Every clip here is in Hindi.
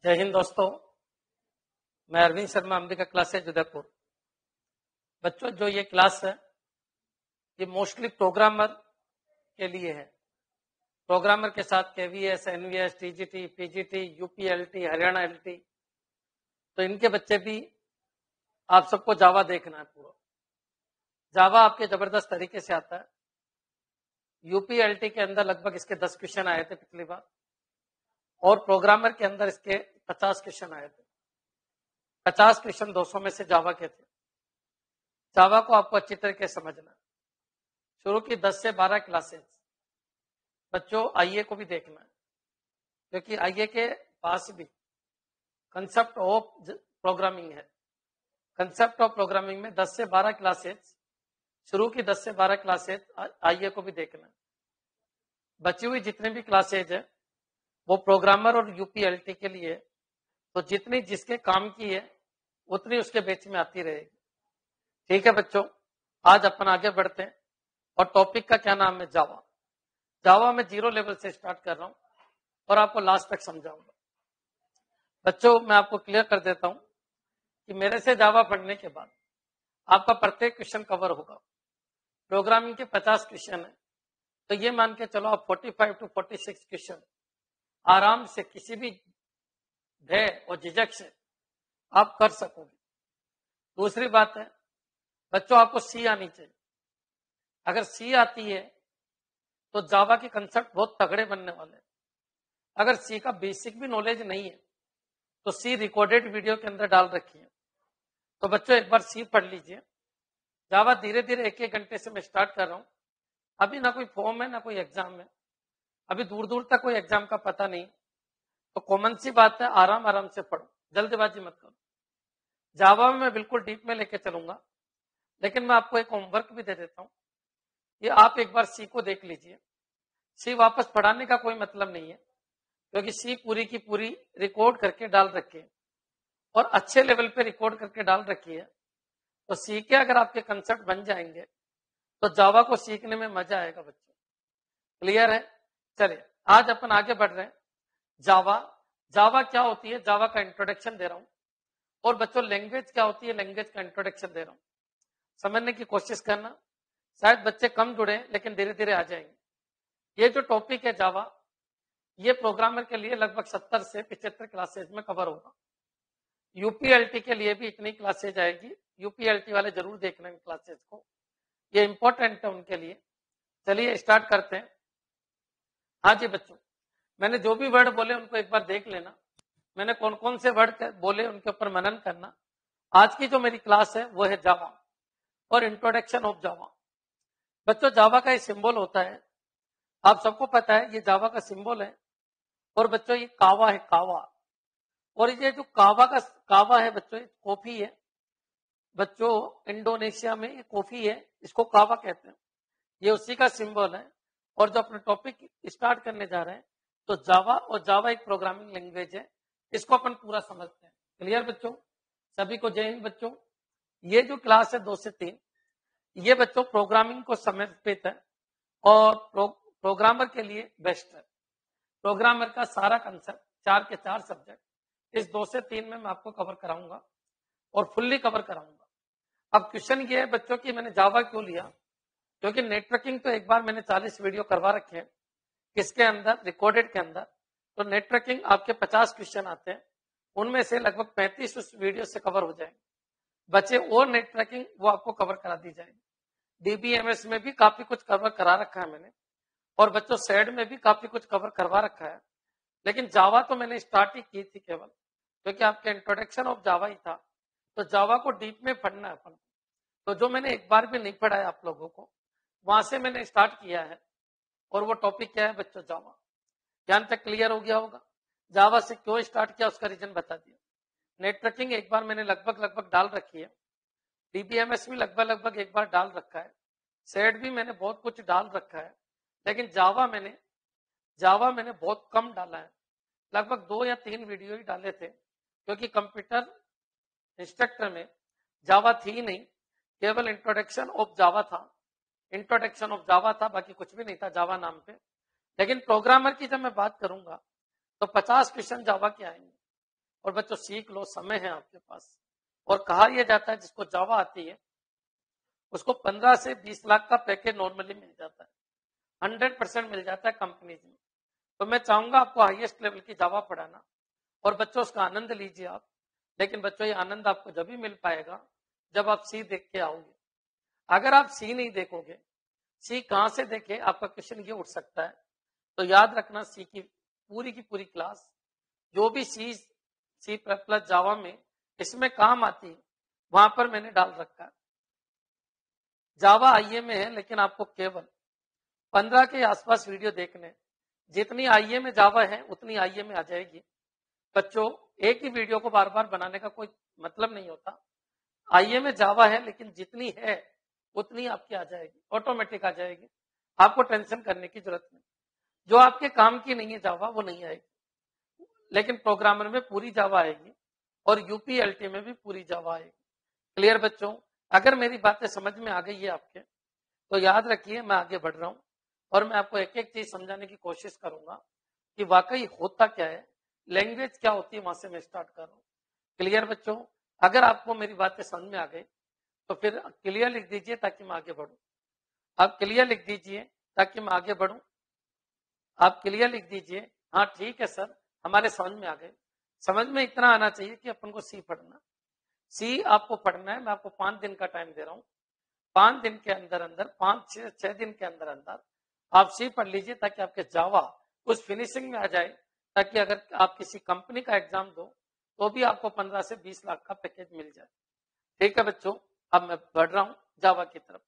जय हिंद दोस्तों, मैं अरविंद शर्मा, अंबिका क्लासेज उदयपुर। बच्चों, जो ये क्लास है ये मोस्टली प्रोग्रामर के लिए है। प्रोग्रामर के साथ KVS, NVS, TGT, PGT, UP LT, Haryana LT, तो इनके बच्चे भी आप सबको जावा देखना है। पूरा जावा आपके जबरदस्त तरीके से आता है। यूपीएलटी के अंदर लगभग इसके 10 क्वेश्चन आए थे पिछली बार, और प्रोग्रामर के अंदर इसके 50 क्वेश्चन आए थे। 50 क्वेश्चन 200 में से जावा के थे। जावा को आपको अच्छी तरीके से समझना है। शुरू की 10 से 12 क्लासेस बच्चों आईए को भी देखना है, क्योंकि आईए के पास भी कंसेप्ट ऑफ प्रोग्रामिंग है। कंसेप्ट ऑफ प्रोग्रामिंग में 10 से 12 क्लासेस, शुरू की 10 से 12 क्लासेस आईए को भी देखना है। बची हुई जितने भी क्लासेज है वो प्रोग्रामर और यूपीएलटी के लिए, तो जितनी जिसके काम की है उतनी उसके बेच में आती रहेगी। ठीक है बच्चों, आज अपन आगे बढ़ते हैं और टॉपिक का क्या नाम है? जावा। जावा में 0 लेवल से स्टार्ट कर रहा हूं और आपको लास्ट तक समझाऊंगा। बच्चों, मैं आपको क्लियर कर देता हूं कि मेरे से जावा पढ़ने के बाद आपका प्रत्येक क्वेश्चन कवर होगा। प्रोग्रामिंग के 50 क्वेश्चन है, तो ये मान के चलो आप 45 to 46 क्वेश्चन आराम से किसी भी भय और झिझक से आप कर सकोगे। दूसरी बात है बच्चों, आपको सी आनी चाहिए। अगर सी आती है तो जावा के कंसेप्ट बहुत तगड़े बनने वाले हैं। अगर सी का बेसिक भी नॉलेज नहीं है तो सी रिकॉर्डेड वीडियो के अंदर डाल रखी है, तो बच्चों एक बार सी पढ़ लीजिए। जावा धीरे धीरे 1-1 घंटे से मैं स्टार्ट कर रहा हूं। अभी ना कोई फॉर्म है ना कोई एग्जाम है, अभी दूर दूर तक कोई एग्जाम का पता नहीं, तो कॉमन सी बात है, आराम आराम से पढ़ो, जल्दबाजी मत करो। जावा में मैं बिल्कुल डीप में लेके चलूंगा, लेकिन मैं आपको एक होमवर्क भी दे देता हूं। ये आप एक बार सी को देख लीजिए। सी वापस पढ़ाने का कोई मतलब नहीं है, क्योंकि सी पूरी की पूरी रिकॉर्ड करके डाल रखी है और अच्छे लेवल पे रिकॉर्ड करके डाल रखी है। तो सी के अगर आपके कंसेप्ट बन जाएंगे तो जावा को सीखने में मजा आएगा बच्चों। क्लियर है? चलिए आज अपन आगे बढ़ रहे हैं। जावा क्या होती है, जावा का इंट्रोडक्शन दे रहा हूं, और बच्चों लैंग्वेज क्या होती है, लैंग्वेज का इंट्रोडक्शन दे रहा हूं। समझने की कोशिश करना। शायद बच्चे कम जुड़े लेकिन धीरे धीरे आ जाएंगे। ये जो टॉपिक है जावा, ये प्रोग्रामर के लिए लगभग 70 से 75 क्लासेज में कवर होगा। यूपीएलटी के लिए भी इतनी क्लासेज आएगी। यूपीएलटी वाले जरूर देखना इन क्लासेज को, ये इंपॉर्टेंट है उनके लिए। चलिए स्टार्ट करते हैं। हाँ जी बच्चों, मैंने जो भी वर्ड बोले उनको एक बार देख लेना। मैंने कौन कौन से वर्ड बोले उनके ऊपर मनन करना। आज की जो मेरी क्लास है वो है जावा और इंट्रोडक्शन ऑफ जावा। बच्चों, जावा का ये सिंबल होता है, आप सबको पता है ये जावा का सिंबल है। और बच्चों ये कावा है, कावा। और ये जो कावा है बच्चों, ये कॉफी है। बच्चों इंडोनेशिया में ये कॉफी है, इसको कावा कहते हैं। ये उसी का सिंबल है। और जो अपने टॉपिक स्टार्ट करने जा रहे हैं, तो जावा, और जावा एक प्रोग्रामिंग लैंग्वेज है, इसको अपन पूरा समझते हैं। क्लियर बच्चों? सभी को जय हिंद बच्चों। ये जो क्लास है 2 से 3, ये बच्चों प्रोग्रामिंग को समर्पित है और प्रोग्रामर के लिए बेस्ट है। प्रोग्रामर का सारा कंसेप्ट 4 के 4 सब्जेक्ट इस 2 से 3 में मैं आपको कवर कराऊंगा और फुल्ली कवर कराऊंगा। अब क्वेश्चन ये है बच्चों कि मैंने जावा क्यों लिया, क्योंकि नेटवर्किंग तो एक बार मैंने 40 वीडियो करवा रखे हैं किसके अंदर, रिकॉर्डेड के अंदर। तो नेटवर्किंग आपके 50 क्वेश्चन आते हैं, उनमें से लगभग 35 उस वीडियो से कवर हो जाएंगे। बचे और नेटवर्किंग वो आपको कवर करा दी जाएगी। डीबीएमएस में भी काफी कुछ कवर करा रखा है मैंने, और बच्चों सेड में भी काफी कुछ कवर करवा रखा है। लेकिन जावा तो मैंने स्टार्ट ही की थी केवल, क्योंकि आपके इंट्रोडक्शन ऑफ जावा ही था। तो जावा को डीप में पढ़ना है अपन। तो जो मैंने एक बार भी नहीं पढ़ा है आप लोगों को, वहां से मैंने स्टार्ट किया है। और वो टॉपिक क्या है बच्चों? जावा। ध्यान तक क्लियर हो गया होगा। जावा से क्यों स्टार्ट किया उसका रीजन बता दिया। नेटवर्किंग एक बार मैंने लगभग डाल रखी है। डीबीएमएस भी लगभग एक बार डाल रखा है। सेड भी मैंने बहुत कुछ डाल रखा है। लेकिन जावा मैंने बहुत कम डाला है। लगभग 2 या 3 वीडियो ही डाले थे, क्योंकि कंप्यूटर इंस्ट्रक्टर में जावा थी ही नहीं, केवल इंट्रोडक्शन ऑफ जावा था। इंट्रोडक्शन ऑफ जावा था, बाकी कुछ भी नहीं था जावा नाम पे। लेकिन प्रोग्रामर की जब मैं बात करूंगा तो 50 क्वेश्चन जावा के आएंगे। और बच्चों सीख लो, समय है आपके पास। और कहा यह जाता है जिसको जावा आती है उसको 15 से 20 लाख का पैकेज नॉर्मली मिल जाता है, 100% मिल जाता है कंपनीज में। तो मैं चाहूंगा आपको हाईएस्ट लेवल की जावा पढ़ाना और बच्चों उसका आनंद लीजिए आप। लेकिन बच्चों ये आनंद आपको जब भी मिल पाएगा जब आप सी देख के आओगे। अगर आप सी नहीं देखोगे, सी कहां से देखे, आपका क्वेश्चन ये उठ सकता है। तो याद रखना सी की पूरी क्लास जो भी सी प्लस जावा में इसमें काम आती है वहां पर मैंने डाल रखा है। जावा आईए में है लेकिन आपको केवल 15 के आसपास वीडियो देखने, जितनी आईए में जावा है उतनी आईए में आ जाएगी। बच्चों एक ही वीडियो को बार बार बनाने का कोई मतलब नहीं होता। आईए में जावा है लेकिन जितनी है उतनी आपकी आ जाएगी, ऑटोमेटिक आ जाएगी, आपको टेंशन करने की जरूरत नहीं। जो आपके काम की नहीं है जावा वो नहीं आएगी, लेकिन प्रोग्रामर में पूरी जावा आएगी और यूपीएलटी में भी पूरी जावा आएगी। क्लियर बच्चों? अगर मेरी बातें समझ में आ गई है आपके तो याद रखिए मैं आगे बढ़ रहा हूं और मैं आपको एक एक चीज समझाने की कोशिश करूंगा कि वाकई होता क्या है, लैंग्वेज क्या होती है, वहां से मैं स्टार्ट कर रहा हूं। क्लियर बच्चों? अगर आपको मेरी बातें समझ में आ गई तो फिर क्लियर लिख दीजिए ताकि मैं आगे बढ़ूं। आप क्लियर लिख दीजिए ताकि मैं आगे बढ़ूं। आप क्लियर लिख दीजिए, हाँ ठीक है सर हमारे समझ में आ गए। समझ में इतना आना चाहिए कि अपन को सी पढ़ना, सी आपको पढ़ना है। मैं आपको 5 दिन का टाइम दे रहा हूं, 5 दिन के अंदर अंदर, 5-6 दिन के अंदर अंदर आप सी पढ़ लीजिए ताकि आपके जावा उस फिनिशिंग में आ जाए, ताकि अगर आप किसी कंपनी का एग्जाम दो तो भी आपको 15 से 20 लाख का पैकेज मिल जाए। ठीक है बच्चों, अब मैं बढ़ रहा हूं जावा की तरफ।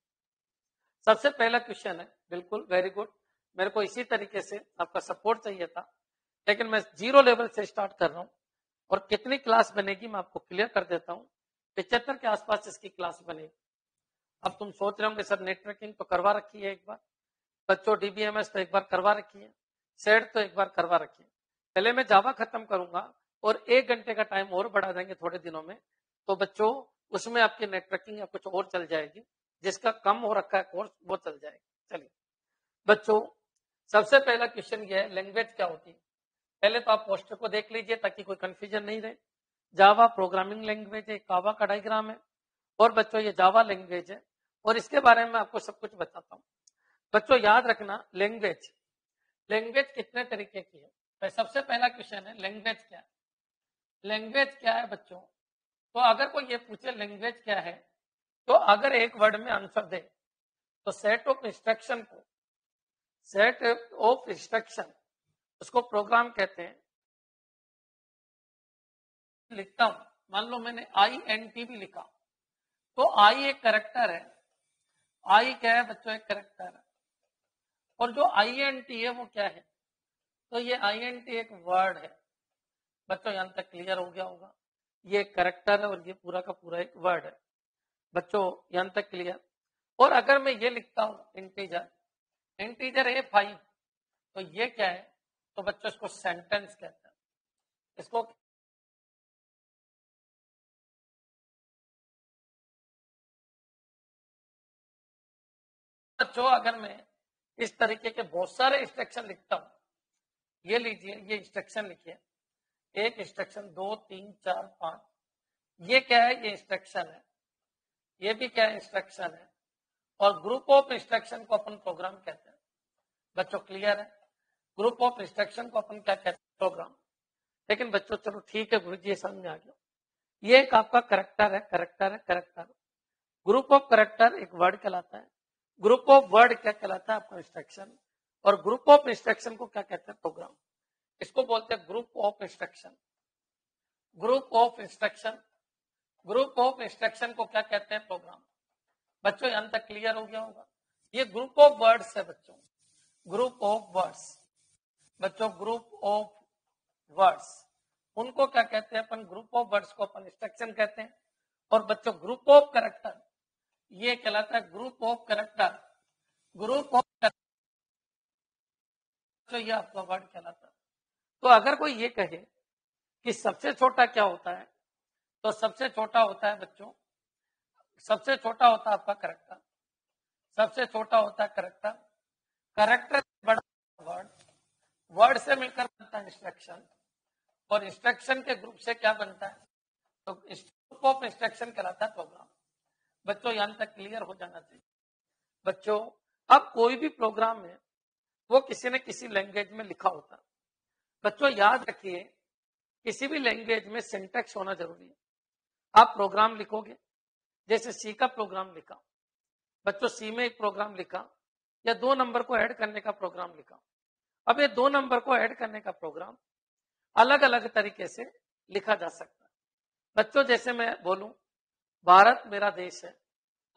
सबसे पहला क्वेश्चन है, बिल्कुल वेरी गुड, मेरे को इसी तरीके से आपका सपोर्ट चाहिए था, लेकिन मैं 0 लेवल से स्टार्ट कर रहा हूं और कितनी क्लास बनेगी मैं आपको क्लियर कर देता हूं। 75 के आसपास इसकी क्लास बनेगी। अब तुम सोच रहे होंगे सर नेटवर्किंग तो करवा रखी है एक बार, बच्चों डीबीएमएस तो एक बार करवा रखी है, सेट तो एक बार करवा रखी है। पहले मैं जावा खत्म करूंगा और 1 घंटे का टाइम और बढ़ा देंगे थोड़े दिनों में, तो बच्चों उसमें आपकी नेटवर्किंग या कुछ और चल जाएगी, जिसका कम हो रखा है कोर्स वो चल जाएगा। चलिए बच्चों, सबसे पहला क्वेश्चन ये है लैंग्वेज क्या होती है। पहले तो आप पोस्टर को देख लीजिए ताकि कोई कंफ्यूजन नहीं रहे। जावा प्रोग्रामिंग लैंग्वेज है, कावा का डायग्राम है और बच्चों ये जावा लैंग्वेज है और इसके बारे में आपको सब कुछ बताता हूं। बच्चों याद रखना लैंग्वेज, लैंग्वेज कितने तरीके की है। तो सबसे पहला क्वेश्चन है लैंग्वेज क्या है। लैंग्वेज क्या है बच्चों? तो अगर कोई ये पूछे लैंग्वेज क्या है, तो अगर एक वर्ड में आंसर दे तो सेट ऑफ इंस्ट्रक्शन को, सेट ऑफ इंस्ट्रक्शन उसको प्रोग्राम कहते हैं। लिखता हूं, मान लो मैंने INT भी लिखा तो आई एक कैरेक्टर है। आई क्या है बच्चों? एक कैरेक्टर है। और जो INT है वो क्या है? तो ये INT एक वर्ड है। बच्चों यहां तक क्लियर हो गया होगा? ये एक कैरेक्टर है और ये पूरा का पूरा एक वर्ड है। बच्चों यहां तक क्लियर? और अगर मैं ये लिखता हूं इंटीजर, इंटीजर है 5, तो ये क्या है? तो बच्चों इसको सेंटेंस कहते हैं। इसको बच्चों अगर मैं इस तरीके के बहुत सारे इंस्ट्रक्शन लिखता हूं, ये लीजिए ये इंस्ट्रक्शन लिखिए, एक इंस्ट्रक्शन 2 3 4 5, ये क्या है? ये इंस्ट्रक्शन है। ये भी क्या है? इंस्ट्रक्शन है। और ग्रुप ऑफ इंस्ट्रक्शन को अपन प्रोग्राम कहते हैं। बच्चों क्लियर है? ग्रुप ऑफ इंस्ट्रक्शन को अपन क्या कहते हैं? प्रोग्राम। लेकिन बच्चों चलो ठीक है गुरु जी समझ आ गया, ये एक आपका करेक्टर है, करेक्टर है, करेक्टर। ग्रुप ऑफ करेक्टर एक वर्ड कहलाता है, ग्रुप ऑफ वर्ड क्या कहलाता है? आपका इंस्ट्रक्शन। और ग्रुप ऑफ इंस्ट्रक्शन को क्या कहते हैं? प्रोग्राम। इसको बोलते हैं group of instruction. Group of instruction, group of instruction को क्या कहते हैं? प्रोग्राम। बच्चों यहां तक क्लियर हो गया होगा? ये ग्रुप ऑफ वर्ड्स है बच्चों, ग्रुप ऑफ वर्ड्स। बच्चों ग्रुप ऑफ वर्ड्स उनको क्या कहते हैं अपन? ग्रुप ऑफ वर्ड्स को अपन इंस्ट्रक्शन कहते हैं। और बच्चों ग्रुप ऑफ कैरेक्टर ये कहलाता है group of character. Group of character ये आपका वर्ड कहलाता है। तो अगर कोई ये कहे कि सबसे छोटा क्या होता है, तो सबसे छोटा होता है बच्चों, सबसे छोटा होता है आपका कैरेक्टर। सबसे छोटा होता है कैरेक्टर। कैरेक्टर बड़ा वर्ड, वर्ड से मिलकर बनता है इंस्ट्रक्शन, और इंस्ट्रक्शन के ग्रुप से क्या बनता है, तो ग्रुप ऑफ इंस्ट्रक्शन कहलाता है प्रोग्राम। बच्चों यहां तक क्लियर हो जाना चाहिए। बच्चों अब कोई भी प्रोग्राम है वो किसी न किसी लैंग्वेज में लिखा होता है। बच्चों याद रखिए किसी भी लैंग्वेज में सिंटैक्स होना जरूरी है। आप प्रोग्राम लिखोगे, जैसे सी का प्रोग्राम लिखा, बच्चों सी में एक प्रोग्राम लिखा या 2 नंबर को ऐड करने का प्रोग्राम लिखा। अब ये 2 नंबर को ऐड करने का प्रोग्राम अलग अलग तरीके से लिखा जा सकता है। बच्चों जैसे मैं बोलूं भारत मेरा देश है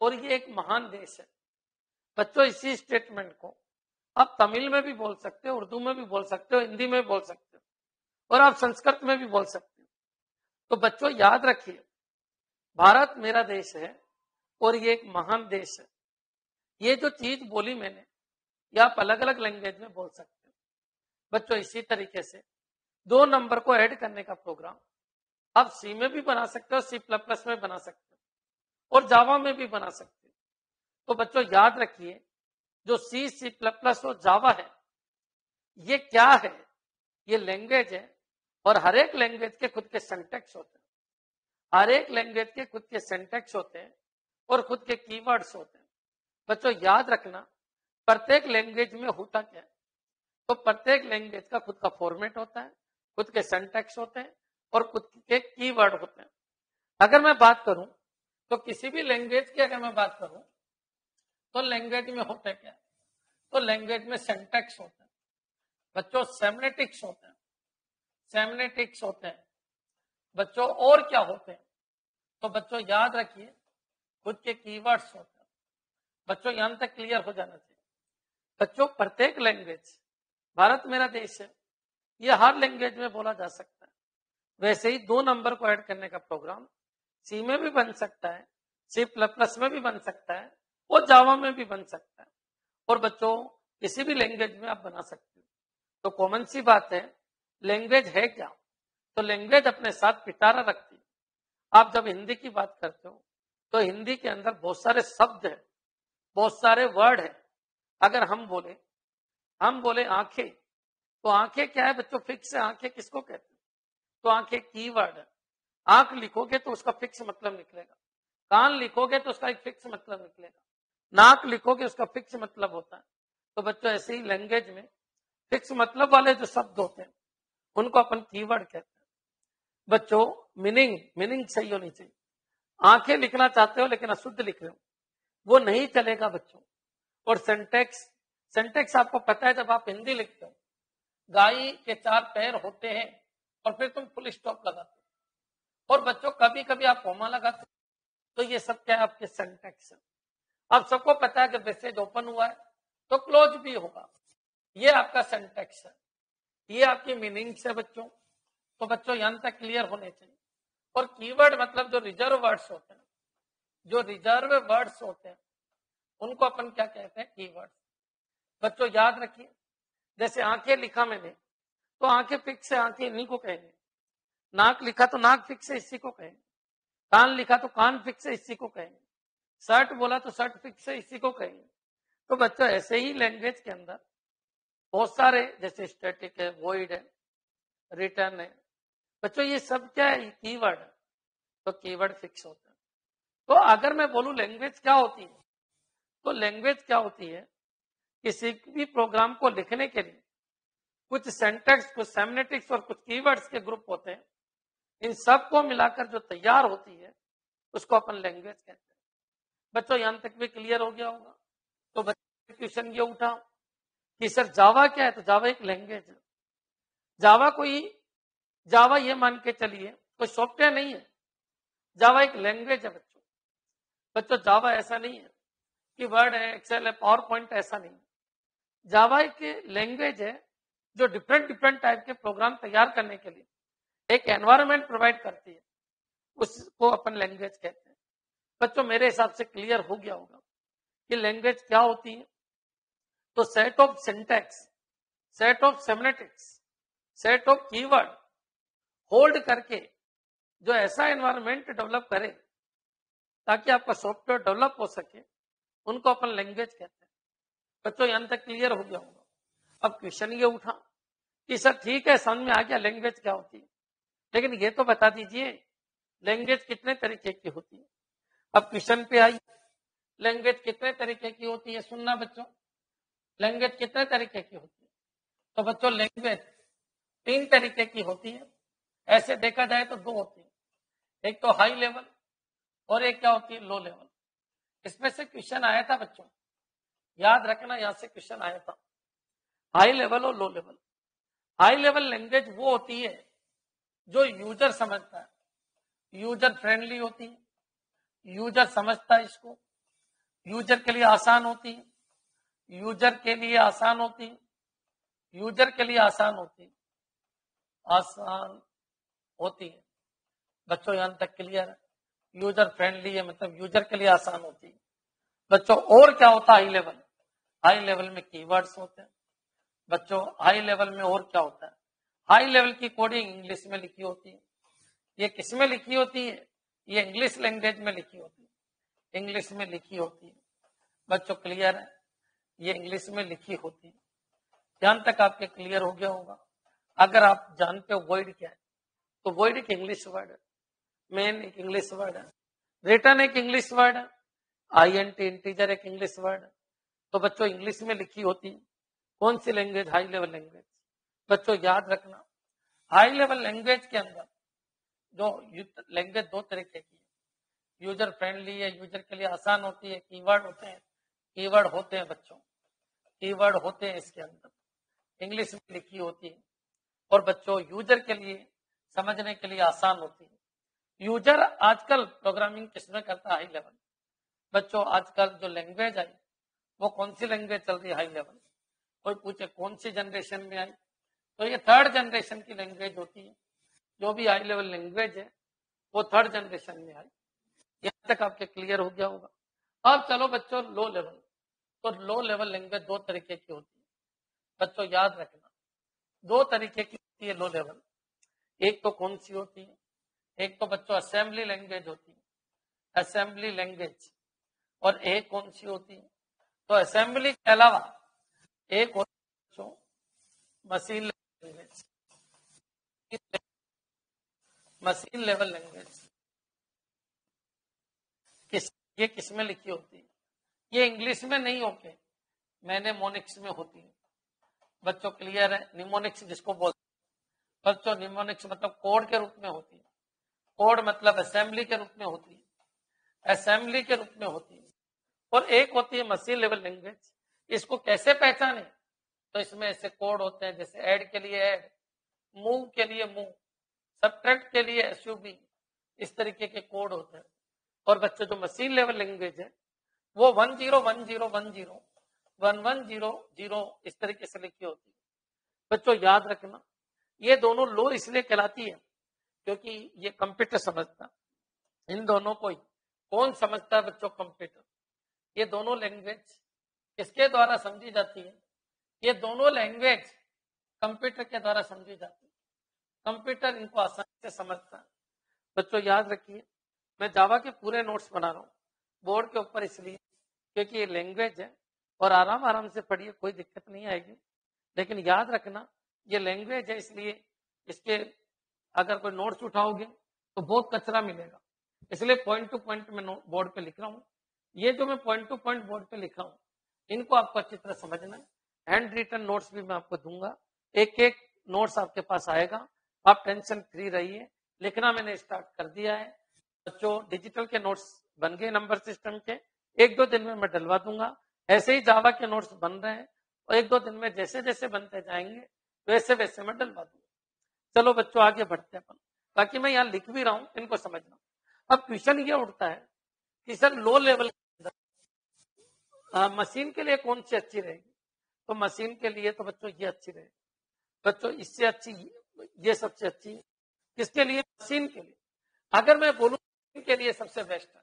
और ये एक महान देश है। बच्चों इसी स्टेटमेंट को आप तमिल में भी बोल सकते हो, उर्दू में भी बोल सकते हो, हिंदी में भी बोल सकते हो और आप संस्कृत में भी बोल सकते हो। तो बच्चों याद रखिए भारत मेरा देश है और ये एक महान देश है। ये जो चीज बोली मैंने ये आप अलग अलग लैंग्वेज में बोल सकते हो। बच्चों इसी तरीके से 2 नंबर को ऐड करने का प्रोग्राम आप सी में भी बना सकते हो, C++ में बना सकते हो और जावा में भी बना सकते हो। तो बच्चों याद रखिए जो C++ और जावा है ये क्या है, ये लैंग्वेज है और हर एक लैंग्वेज के खुद के सिंटैक्स होते हैं। हर एक लैंग्वेज के खुद के सिंटैक्स होते हैं और खुद के कीवर्ड्स होते हैं। बच्चों याद रखना प्रत्येक लैंग्वेज में होता क्या है, तो प्रत्येक लैंग्वेज का खुद का फॉर्मेट होता है, खुद के सिंटैक्स होते हैं और खुद के कीवर्ड होते हैं। अगर मैं बात करूं तो किसी भी लैंग्वेज की अगर मैं बात करूं तो लैंग्वेज में होता क्या है, तो लैंग्वेज में सिंटैक्स होते हैं। बच्चों सेमनेटिक्स होते हैं, सेमनेटिक्स होते हैं। बच्चों और क्या होते हैं, तो बच्चों याद रखिए खुद के कीवर्ड्स होते हैं। बच्चों यहां तक क्लियर हो जाना चाहिए। बच्चों प्रत्येक लैंग्वेज, भारत मेरा देश है, ये हर लैंग्वेज में बोला जा सकता है। वैसे ही 2 नंबर को ऐड करने का प्रोग्राम सी में भी बन सकता है, C++ में भी बन सकता है और जावा में भी बन सकता है और बच्चों किसी भी लैंग्वेज में आप बना सकते हो। तो कॉमन सी बात है, लैंग्वेज है क्या, तो लैंग्वेज अपने साथ पिटारा रखती है। आप जब हिंदी की बात करते हो तो हिंदी के अंदर बहुत सारे शब्द हैं, बहुत सारे वर्ड हैं। अगर हम बोले आंखें, तो आंखें क्या है बच्चों, फिक्स है। आंखें किसको कहते हैं, तो आंखें कीवर्ड है। आंख लिखोगे तो उसका फिक्स मतलब निकलेगा, कान लिखोगे तो उसका एक फिक्स मतलब निकलेगा, नाक लिखोगे उसका फिक्स मतलब होता है। तो बच्चों ऐसे ही लैंग्वेज में फिक्स मतलब वाले जो शब्द होते हैं उनको अपन कीवर्ड कहते हैं। बच्चों मीनिंग सही होनी चाहिए। आंखें लिखना चाहते हो लेकिन अशुद्ध लिख रहे हो, वो नहीं चलेगा बच्चों। और सेंटेक्स आपको पता है, जब आप हिंदी लिखते हो गाय के 4 पैर होते हैं और फिर तुम फुल स्टॉप लगाते हो और बच्चों कभी कभी आप कोमा लगाते हो, तो ये सब क्या है, आपके सेंटेक्स है। आप सबको पता है कि मैसेज ओपन हुआ है तो क्लोज भी होगा, ये आपका सेंटेक्स है, ये आपकी मीनिंग्स है बच्चों। तो बच्चों यहां तक क्लियर होने चाहिए। और कीवर्ड मतलब जो रिजर्व वर्ड्स होते हैं, जो रिजर्व वर्ड्स होते हैं उनको अपन क्या कहते हैं, कीवर्ड्स। बच्चों याद रखिए जैसे आंखें लिखा मैंने तो आंखें फिक्स है, आंखें इन्हीं को कहेंगे। नाक लिखा तो नाक फिक्स है, इसी को कहेंगे। कान लिखा तो कान फिक्स है, इसी को कहेंगे। शर्ट बोला तो शर्ट फिक्स है, इसी को कहेंगे। तो बच्चों ऐसे ही लैंग्वेज के अंदर बहुत सारे, जैसे स्टैटिक है, वॉइड है, रिटर्न है। बच्चों ये सब क्या है, कीवर्ड है। तो कीवर्ड फिक्स होता है। तो अगर मैं बोलूं लैंग्वेज क्या होती है, तो लैंग्वेज क्या होती है, किसी भी प्रोग्राम को लिखने के लिए कुछ सेंटेक्स, कुछ सेमनेटिक्स और कुछ कीवर्ड्स के ग्रुप होते हैं। इन सब को मिलाकर जो तैयार होती है उसको अपन लैंग्वेज कहते हैं। बच्चों यहां तक भी क्लियर हो गया होगा। तो बच्चों क्वेश्चन ये उठा कि सर जावा क्या है, तो जावा एक लैंग्वेज है। जावा ये मान के चलिए कोई सॉफ्टवेयर नहीं है, जावा एक लैंग्वेज है बच्चों जावा ऐसा नहीं है कि वर्ड है, एक्सेल है, पावर पॉइंट, ऐसा नहीं है। जावा एक लैंग्वेज है जो डिफरेंट टाइप के प्रोग्राम तैयार करने के लिए एक एनवायरनमेंट प्रोवाइड करती है, उसको अपन लैंग्वेज कहते हैं। बच्चों मेरे हिसाब से क्लियर हो गया होगा कि लैंग्वेज क्या होती है। तो set of syntax, set of semantics, set of keyword hold करके जो ऐसा एनवायरनमेंट डेवलप करे ताकि आपका सॉफ्टवेयर डेवलप हो सके, उनको अपन लैंग्वेज कहते हैं। बच्चों यहां तक क्लियर हो गया होगा। अब क्वेश्चन ये उठा कि सर ठीक है, समझ में आ गया लैंग्वेज क्या होती है, लेकिन ये तो बता दीजिए लैंग्वेज कितने तरीके की होती है। अब क्वेश्चन पे आई, लैंग्वेज कितने तरीके की होती है, सुनना बच्चों, लैंग्वेज कितने तरीके की होती है। तो बच्चों लैंग्वेज 3 तरीके की होती है। ऐसे देखा जाए तो 2 होती है, एक तो हाई लेवल और एक क्या होती है, लो लेवल। इसमें से क्वेश्चन आया था बच्चों, याद रखना, यहां से क्वेश्चन आया था, हाई लेवल और low level. High level language वो होती है जो यूजर समझता है, यूजर फ्रेंडली होती है, यूजर समझता है इसको, यूजर के लिए आसान होती है, यूजर के लिए आसान होती है, यूजर के लिए आसान होती है, आसान होती है। बच्चों यहां तक क्लियर है? यूजर फ्रेंडली है मतलब यूजर के लिए आसान होती है। बच्चों और क्या होता है हाई लेवल? हाई लेवल में कीवर्ड्स होते हैं। बच्चों हाई लेवल में और क्या होता है? हाई लेवल की कोडिंग इंग्लिश में लिखी होती है। ये किस में लिखी होती है? ये इंग्लिश लैंग्वेज में लिखी होती है, इंग्लिश में लिखी होती है। बच्चों क्लियर है? ये इंग्लिश में लिखी होती है। ध्यान तक आपके क्लियर हो गया होगा। अगर आप जानते हो वॉइड क्या है, तो वॉइड एक इंग्लिश वर्ड है, मेन एक इंग्लिश वर्ड है, रिटर्न एक इंग्लिश वर्ड है, आईएनटी इंटीजर एक इंग्लिश वर्ड है। तो बच्चों इंग्लिश में लिखी होती है। कौन सी लैंग्वेज? High level language. बच्चों याद रखना, हाई लेवल लैंग्वेज के अंदर जो लैंग्वेज 2 तरीके की है, यूजर फ्रेंडली है, यूजर के लिए आसान होती है, कीवर्ड होते हैं, कीवर्ड होते हैं बच्चों, कीवर्ड होते हैं इसके अंदर, इंग्लिश में लिखी होती है। और बच्चों यूजर के लिए समझने के लिए आसान होती है। यूजर आजकल प्रोग्रामिंग किसमें करता है? High level. बच्चों आजकल जो लैंग्वेज आई वो कौन सी लैंग्वेज चल रही है? High level. कोई पूछे कौन सी जनरेशन में आई, तो ये 3rd जनरेशन की लैंग्वेज होती है। जो भी हाई लेवल लैंग्वेज है वो 3rd जनरेशन में आई। यहां तक आपके क्लियर हो गया होगा। अब चलो बच्चों लो लेवल। तो लो लेवल लैंग्वेज 2 तरीके की होती है। बच्चों याद रखना, 2 तरीके की होती है लो लेवल। एक तो कौन सी होती है? एक तो बच्चों असेंबली लैंग्वेज होती है, असेंबली लैंग्वेज। और एक कौन सी होती है? तो असेंबली के अलावा एक होती है machine language, machine level language. ये किस में लिखी होती है? ये इंग्लिश में नहीं होके मैनेमोनिक्स में होती है। बच्चों क्लियर है? निमोनिक्स जिसको बोलते हैं बच्चों, निमोनिक्स मतलब कोड के रूप में होती है, कोड मतलब असेंबली के रूप में होती है, असेंबली के रूप में होती है। और एक होती है मशीन लेवल लैंग्वेज। इसको कैसे पहचाने? तो इसमें ऐसे कोड होते हैं जैसे ऐड के लिए ऐड, मूव के लिए मूव, सब्ट्रैक्ट के लिए एसयूबी, इस तरीके के कोड होते हैं। और बच्चों जो मशीन लेवल लैंग्वेज है वो 10101110 इस तरीके से लिखी होती है। बच्चों याद रखना, ये दोनों लो इसलिए कहलाती है क्योंकि ये कंप्यूटर समझता, इन दोनों को ही कौन समझता है बच्चों? कंप्यूटर। ये दोनों लैंग्वेज किसके द्वारा समझी जाती है? ये दोनों लैंग्वेज कंप्यूटर के द्वारा समझी जाती है। कंप्यूटर इनको आसानी से समझता है। बच्चों याद रखिए, मैं जावा के पूरे नोट्स बना रहा हूँ बोर्ड के ऊपर, इसलिए क्योंकि ये लैंग्वेज है और आराम आराम से पढ़िए, कोई दिक्कत नहीं आएगी। लेकिन याद रखना ये लैंग्वेज है, इसलिए इसके अगर कोई नोट्स उठाओगे तो बहुत कचरा मिलेगा, इसलिए पॉइंट टू पॉइंट में बोर्ड पे लिख रहा हूँ। ये जो मैं पॉइंट टू पॉइंट बोर्ड पे लिख रहा हूँ इनको आपको अच्छी तरह समझना है। हैंड रिटन नोट्स भी मैं आपको दूंगा, एक एक नोट्स आपके पास आएगा, आप टेंशन फ्री रहिए। लिखना मैंने स्टार्ट कर दिया है बच्चों, डिजिटल के नोट्स बन गए नंबर सिस्टम के, 1-2 दिन में मैं डलवा दूंगा। ऐसे ही जावा के नोट्स बन रहे हैं और 1-2 दिन में जैसे जैसे बनते जाएंगे वैसे वैसे मैं डलवा दूंगा। चलो बच्चों आगे बढ़ते हैं अपन, बाकी मैं यहाँ लिख भी रहा हूँ, इनको समझना। अब क्वेश्चन ये उठता है कि सर लो लेवल मशीन के लिए कौन सी अच्छी रहेगी? तो मशीन के लिए तो बच्चों ये अच्छी रहेगी। बच्चों इससे अच्छी ये सबसे अच्छी, किसके लिए? मशीन के लिए। अगर मैं बोलूं मशीन के लिए सबसे बेस्ट है,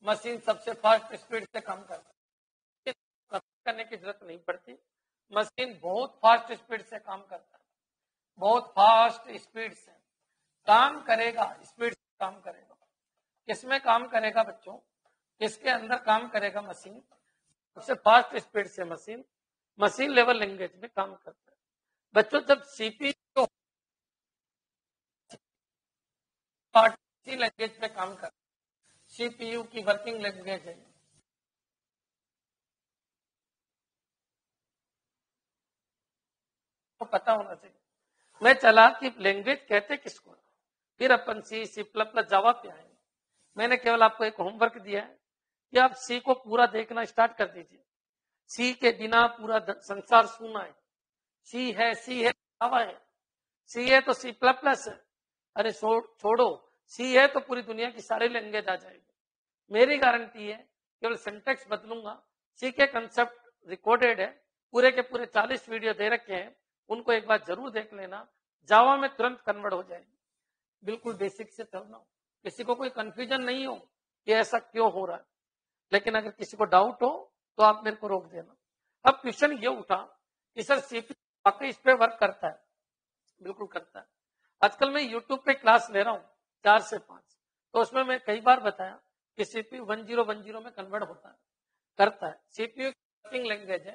मशीन सबसे फास्ट स्पीड से काम करता है, करने की जरूरत नहीं पड़ती। मशीन बहुत फास्ट स्पीड से काम करता है, बहुत फास्ट स्पीड से काम करेगा, स्पीड से काम करेगा। किसमें काम करेगा बच्चों? किसके अंदर काम करेगा? मशीन सबसे फास्ट स्पीड से मशीन मशीन लेवल लैंग्वेज में काम करता है। बच्चों जब सीपीयू पार्ट सी लैंग्वेज पे काम कर, सीपीयू की वर्किंग लैंग्वेज है। तो पता होना चाहिए। मैं चला कि लैंग्वेज कहते किसको, फिर अपन सी सी प्लस प्लस जावा पे आए। मैंने केवल आपको एक होमवर्क दिया है कि आप सी को पूरा देखना स्टार्ट कर दीजिए। सी के बिना पूरा संसार सुना है। सी है जावा है, सी है तो सी प्लस प्लस है। अरे छोड़ो, सी है तो पूरी दुनिया की सारी लैंग्वेज आ जाएगी। मेरी गारंटी है, केवल सिंटेक्स बदलूंगा। सी के कंसेप्ट रिकॉर्डेड है, पूरे के पूरे 40 वीडियो दे रखे हैं, उनको एक बार जरूर देख लेना। जावा में तुरंत कन्वर्ट हो जाएगी। बिल्कुल बेसिक से चलना, किसी को कोई कंफ्यूजन नहीं हो कि ऐसा क्यों हो रहा है। लेकिन अगर किसी को डाउट हो तो आप मेरे को रोक देना। अब क्वेश्चन ये उठा कि सर सीपी वाकई इस पे वर्क करता है? बिल्कुल करता है। आजकल मैं यूट्यूब पे क्लास ले रहा हूँ 4 से 5, तो उसमें मैं कई बार बताया कि सीपीयू 1010 में कन्वर्ट होता है, करता है। सीपीयू वर्किंग लैंग्वेज है,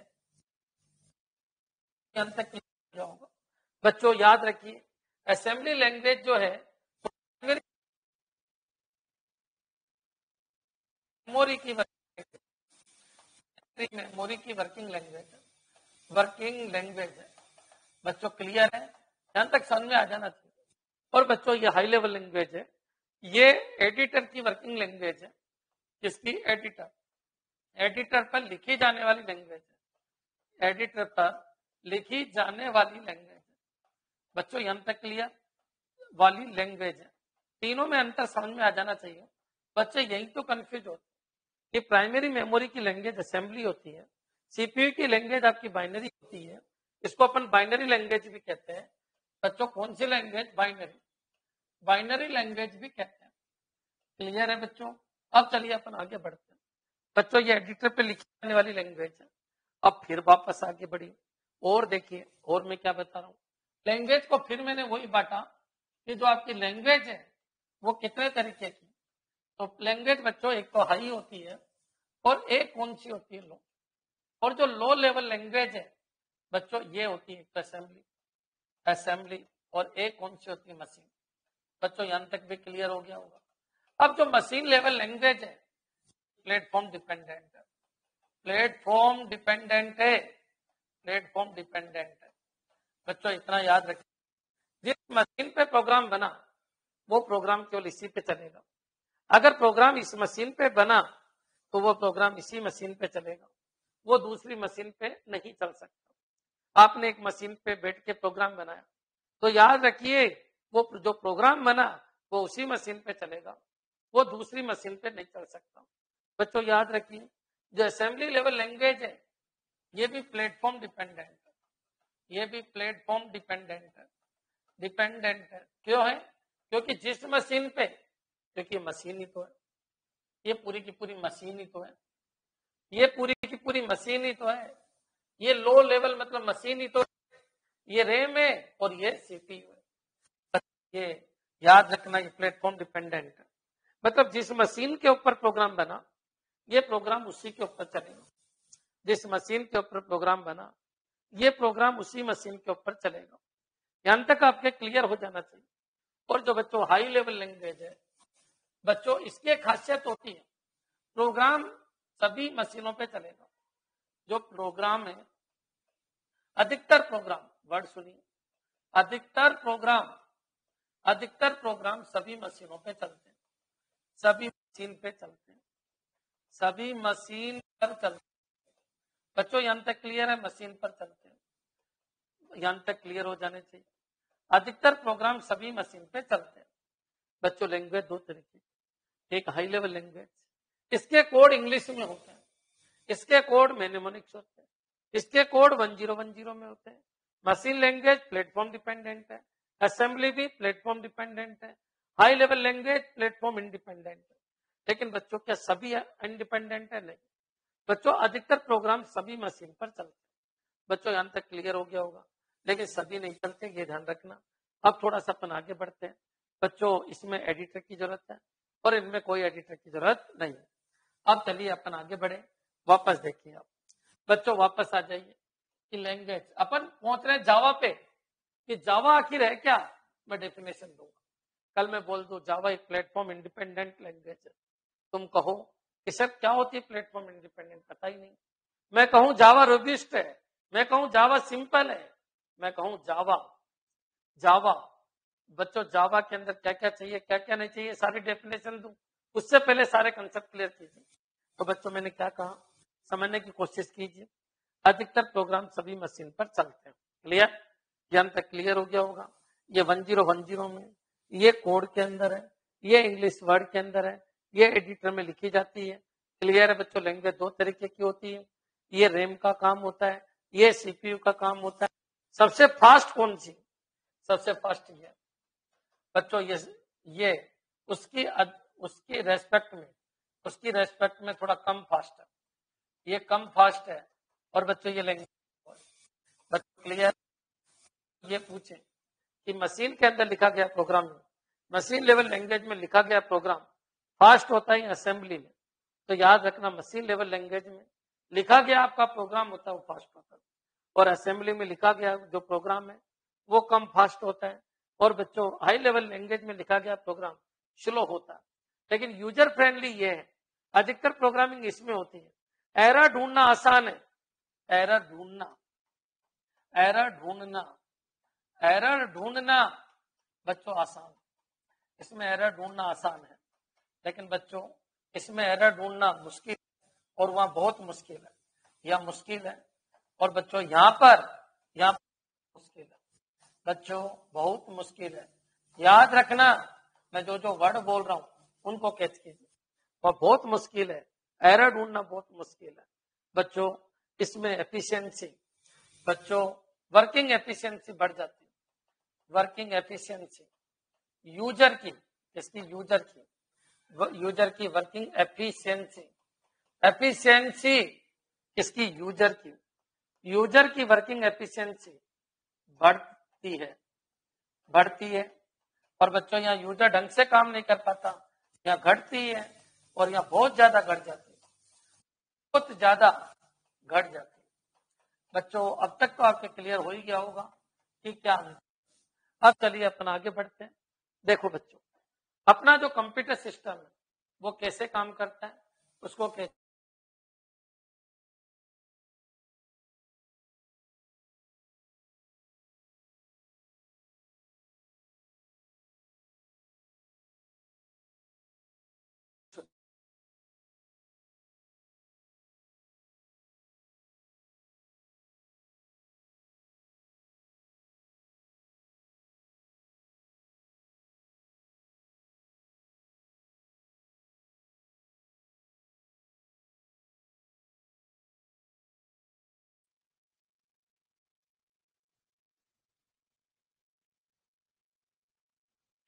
अंत तक जाऊंगा। बच्चों याद रखिए, असेंबली लैंग्वेज जो है मेमोरी की वर्किंग लैंग्वेज है, वर्किंग लैंग्वेज है। बच्चों क्लियर है? यहां तक समझ में आ जाना चाहिए। और बच्चों ये हाई लेवल लैंग्वेज है, ये एडिटर की वर्किंग लैंग्वेज है। जिसकी एडिटर पर लिखी जाने वाली लैंग्वेज है, एडिटर पर लिखी जाने वाली लैंग्वेज है। बच्चों यहां तक क्लियर वाली लैंग्वेज है। तीनों में अंतर समझ में आ जाना चाहिए। बच्चे यही तो कंफ्यूज होते कि प्राइमरी मेमोरी की लैंग्वेज असेंबली होती है, सीपीयू की लैंग्वेज आपकी बाइनरी होती है। इसको अपन बाइनरी लैंग्वेज भी कहते हैं। बच्चों कौन सी लैंग्वेज? बाइनरी लैंग्वेज भी कहते हैं। क्लियर है बच्चों? अब चलिए अपन आगे बढ़ते हैं। बच्चों ये एडिटर पे लिखी जाने वाली लैंग्वेज है। अब फिर वापस आगे बढ़ी और देखिए, और मैं क्या बता रहा हूं, लैंग्वेज को फिर मैंने वही बांटा कि जो आपकी लैंग्वेज है वो कितने तरीके की। तो लैंग्वेज बच्चों एक तो हाई होती है और एक कौन सी होती है? लो। और जो लो लेवल लैंग्वेज है बच्चों ये होती है असेंबली, और एक कौन सी होती है? मशीन। बच्चों यहां तक भी क्लियर हो गया होगा। अब जो मशीन लेवल लैंग्वेज है प्लेटफॉर्म डिपेंडेंट है, प्लेटफॉर्म डिपेंडेंट है, प्लेटफॉर्म डिपेंडेंट है। बच्चों इतना याद रखिए, जिस मशीन पे प्रोग्राम बना वो प्रोग्राम केवल इसी पे चलेगा। अगर प्रोग्राम इस मशीन पे बना तो वो प्रोग्राम इसी मशीन पे चलेगा, वो दूसरी मशीन पे नहीं चल सकता। आपने एक मशीन पे बैठ के प्रोग्राम बनाया तो याद रखिए वो जो प्रोग्राम बना वो उसी मशीन पे चलेगा, वो दूसरी मशीन पे नहीं चल सकता। बच्चों याद रखिए, जो असेंबली लेवल लैंग्वेज है ये भी प्लेटफॉर्म डिपेंडेंट है, ये भी प्लेटफॉर्म डिपेंडेंट है। क्यों है? क्योंकि जिस मशीन पे, क्योंकि मशीन ही तो है, ये पूरी की पूरी मशीन ही तो है, ये पूरी की पूरी मशीन ही तो है, ये लो लेवल मतलब मशीन ही तो है, ये रैम है और ये सीपीयू है। ये याद रखना, ये प्लेटफॉर्म डिपेंडेंट है। मतलब जिस मशीन के ऊपर प्रोग्राम बना ये प्रोग्राम उसी के ऊपर चलेगा, जिस मशीन के ऊपर प्रोग्राम बना ये प्रोग्राम उसी मशीन के ऊपर चलेगा। यहां तक आपके क्लियर हो जाना चाहिए। और जो बच्चों हाई लेवल लैंग्वेज है बच्चों, इसकी खासियत होती है प्रोग्राम सभी मशीनों पे चलेगा। जो प्रोग्राम है, अधिकतर प्रोग्राम, वर्ड सुनिए, अधिकतर प्रोग्राम सभी मशीनों पे चलते हैं, सभी मशीन पे चलते हैं, सभी मशीन पर चलते हैं। बच्चों यहां तक क्लियर है? मशीन पर चलते हैं, यहां तक क्लियर हो जाने चाहिए। अधिकतर प्रोग्राम सभी मशीन पे चलते हैं। बच्चों लैंग्वेज दो तरीके, एक हाई लेवल लैंग्वेज, इसके कोड इंग्लिश में होते हैं, इसके कोड मेनेमोनिक्स होते हैं, इसके कोड 1010 में होते हैं। मशीन लैंग्वेज प्लेटफॉर्म डिपेंडेंट है, असेंबली भी प्लेटफॉर्म डिपेंडेंट है, high level language platform independent है। लेकिन बच्चों क्या सभी इंडिपेंडेंट है? नहीं बच्चों, अधिकतर प्रोग्राम सभी मशीन पर चलते हैं। बच्चों यहां तक क्लियर हो गया होगा, लेकिन सभी नहीं चलते, ये ध्यान रखना। अब थोड़ा सा अपन आगे बढ़ते हैं। बच्चों इसमें एडिटर की जरूरत है और इनमें कोई एडिटर की जरूरत नहीं है। अब चलिए अपन आगे बढ़े, वापस देखिए आप बच्चों, वापस आ जाइए कि लैंग्वेज अपन पहुंच रहे हैं जावा पे, कि जावा आखिर है क्या, मैं डेफिनेशन दूंगा। कल मैं बोल दूं जावा एक प्लेटफॉर्म इंडिपेंडेंट लैंग्वेज है, तुम कहो कि सर क्या होती है प्लेटफॉर्म इंडिपेंडेंट, पता ही नहीं। मैं कहूं जावा रोबिस्ट है, मैं कहूं जावा सिंपल है, मैं कहूं जावा बच्चों जावा के अंदर क्या क्या चाहिए क्या क्या नहीं चाहिए सारी डेफिनेशन दूं, उससे पहले सारे कंसेप्ट क्लियर कीजिए। तो बच्चों मैंने क्या कहा, समझने की कोशिश कीजिए। अधिकतर प्रोग्राम सभी मशीन पर चलते हैं, क्लियर, यहाँ तक क्लियर हो गया होगा। ये 1010 में ये कोड के अंदर है, ये इंग्लिश वर्ड के अंदर है, ये एडिटर में लिखी जाती है। क्लियर है बच्चों, लैंग्वेज दो तरीके की होती है, ये रैम का काम होता है, ये सीपीयू का काम होता है। सबसे फास्ट कौन सी, सबसे फास्ट ये बच्चों, ये उसकी रेस्पेक्ट में थोड़ा कम फास्ट है, ये कम फास्ट है। और बच्चों ये लैंग्वेज, बच्चों क्लियर, ये पूछे कि मशीन के अंदर लिखा गया प्रोग्राम, मशीन लेवल लैंग्वेज में लिखा गया प्रोग्राम फास्ट होता है असेंबली में, तो याद रखना मशीन लेवल लैंग्वेज में लिखा गया आपका प्रोग्राम होता है वो फास्ट होता है, और असेंबली में लिखा गया जो प्रोग्राम है वो कम फास्ट होता है। और बच्चों हाई लेवल लैंग्वेज में लिखा गया प्रोग्राम स्लो होता है, लेकिन यूजर फ्रेंडली ये है, अधिकतर प्रोग्रामिंग इसमें होती है। एरर ढूंढना आसान है, एरर ढूंढना बच्चों आसान, इसमें एरर ढूंढना आसान है, लेकिन बच्चों इसमें एरर ढूंढना मुश्किल, और वहां बहुत मुश्किल है, यह मुश्किल है। और बच्चों यहाँ पर मुश्किल है बच्चों, बहुत मुश्किल है। याद रखना मैं जो वर्ड बोल रहा हूं उनको कैच कीजिए, और बहुत मुश्किल है, एरर ढूंढना बहुत मुश्किल है बच्चों। इसमें एफिशिएंसी, बच्चों वर्किंग एफिशिएंसी बढ़ जाती है, वर्किंग एफिशिएंसी यूजर की, इसकी यूजर की वर्किंग एफिशिएंसी, किसकी, यूजर की वर्किंग एफिशिएंसी बढ़ती है। और बच्चों यहाँ यूजर ढंग से काम नहीं कर पाता, यहाँ घटती है, और यहाँ बहुत ज्यादा घट जाती है, बहुत ज्यादा घट जाती है। बच्चों अब तक तो आपके क्लियर हो ही गया होगा कि क्या है। अब चलिए अपन आगे बढ़ते हैं। देखो बच्चों, अपना जो कंप्यूटर सिस्टम है वो कैसे काम करता है, उसको कैसे,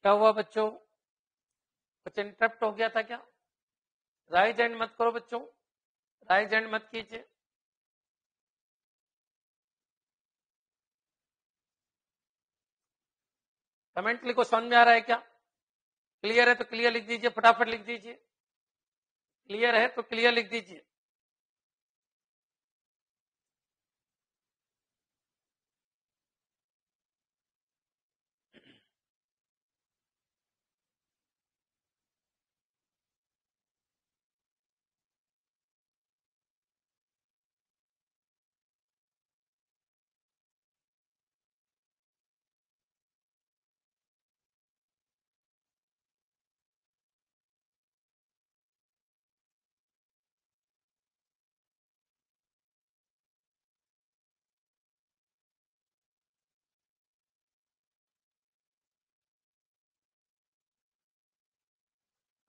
क्या हुआ बच्चों, कुछ इंटरप्ट हो गया था क्या? राइज एंड मत करो बच्चों, राइज एंड मत कीजिए। कमेंट लिखो, समझ में आ रहा है क्या? क्लियर है तो क्लियर लिख दीजिए, फटाफट लिख दीजिए, क्लियर है तो क्लियर लिख दीजिए।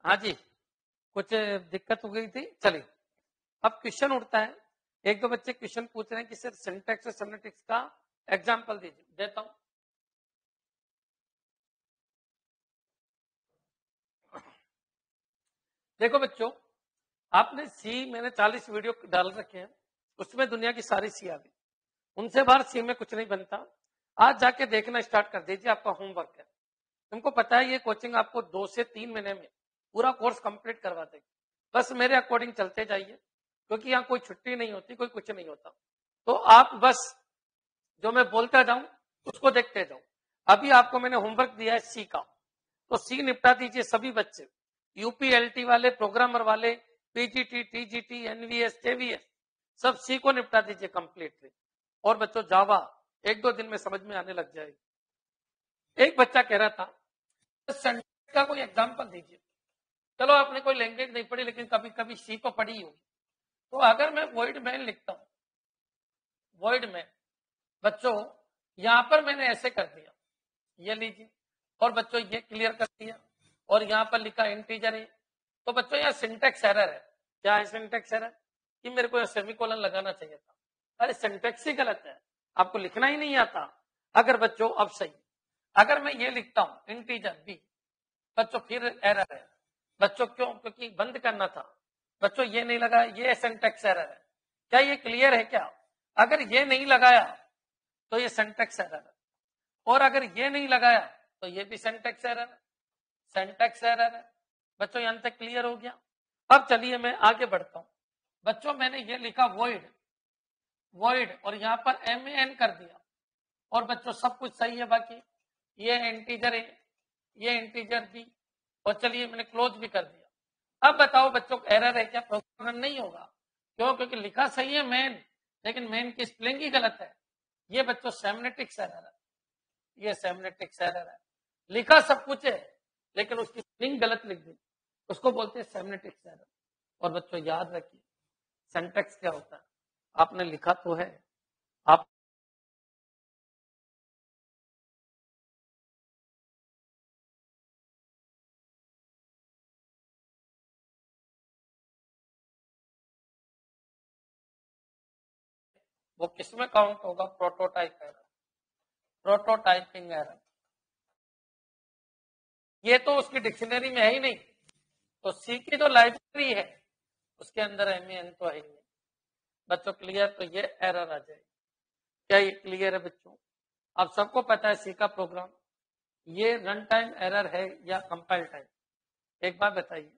हाँ जी, कुछ दिक्कत हो गई थी, चलिए अब क्वेश्चन उठता है। एक दो बच्चे क्वेश्चन पूछ रहे हैं कि सर सिंटैक्स और सेमेंटिक्स का एग्जांपल दीजिए, देता हूं। देखो बच्चों, आपने सी, मैंने 40 वीडियो डाल रखे हैं, उसमें दुनिया की सारी सी आ गई, उनसे बाहर सी में कुछ नहीं बनता। आज जाके देखना स्टार्ट कर दीजिए, आपका होमवर्क है। तुमको पता है ये कोचिंग आपको 2 से 3 महीने में पूरा कोर्स कंप्लीट करवा देगी, बस मेरे अकॉर्डिंग चलते जाइए, क्योंकि यहाँ कोई छुट्टी नहीं होती, कोई कुछ नहीं होता। तो आप बस जो मैं बोलता जाऊं उसको देखते जाओ। अभी आपको मैंने होमवर्क दिया है सी का, तो सी निपटा दीजिए सभी बच्चे, यूपीएलटी वाले, प्रोग्रामर वाले, पीजीटी, टीजीटी, एनवीएस, केवीएस, सब सी को निपटा दीजिए कंप्लीटली। और बच्चों जावा 1-2 दिन में समझ में आने लग जाएगी। एक बच्चा कह रहा था सिंटैक्स का कोई एग्जांपल दीजिए। चलो आपने कोई लैंग्वेज नहीं पढ़ी लेकिन कभी कभी सी तो पढ़ी होगी। तो अगर मैं वॉइड मैन लिखता हूं, वॉइड मैन, बच्चों यहां पर मैंने ऐसे कर दिया, ये लीजिए, और बच्चों ये क्लियर कर दिया, और यहां पर लिखा इंटीजर है। तो बच्चों यहाँ सिंटैक्स एरर है। क्या है सिंटैक्स एरर? कि मेरे को सेमीकोलन लगाना चाहिए था। अरे सिंटैक्स ही गलत है, आपको लिखना ही नहीं आता। अगर बच्चों अब सही, अगर मैं ये लिखता हूं इंटीजर बी, बच्चों फिर एरर है। बच्चों क्यों? क्योंकि बंद करना था। बच्चों ये नहीं लगा, ये सिंटैक्स एरर है। क्या ये क्लियर है क्या? अगर ये नहीं लगाया तो ये सिंटैक्स एरर है, और अगर ये नहीं लगाया तो ये भी सिंटैक्स एरर है। सिंटैक्स एरर है। बच्चों यहां तक क्लियर हो गया? अब चलिए मैं आगे बढ़ता हूं। बच्चों मैंने ये लिखा वॉइड, वॉइड, और यहां पर MAN कर दिया, और बच्चों सब कुछ सही है। बाकी ये इंटीजर है, ये इंटीजर भी, और चलिए मैंने क्लोज भी कर दिया। अब बताओ बच्चों एरर है क्या? प्रोग्राम रन नहीं होगा। क्यों? क्योंकि लिखा सही है मैन, लेकिन मैन की स्पेलिंग ही गलत है। ये बच्चों सेमनेटिक्स एरर है, ये सेमनेटिक्स एरर है। लिखा सब कुछ है लेकिन उसकी स्पेलिंग गलत लिख दी, उसको बोलते हैं सेमनेटिक्स एरर। और बच्चों याद रखिए सिंटैक्स क्या होता है। आपने लिखा तो है, आप वो किसमें काउंट होगा? Prototype error, prototyping error. ये तो उसकी डिक्शनरी में है ही नहीं। तो सी की जो लाइब्रेरी है उसके अंदर MAN तो है ही नहीं। बच्चों क्लियर? तो ये एरर आ जाएगी। क्या ये क्लियर है बच्चों? आप सबको पता है सी का प्रोग्राम, ये रन टाइम एरर है या कंपाइल टाइम? एक बात बताइए,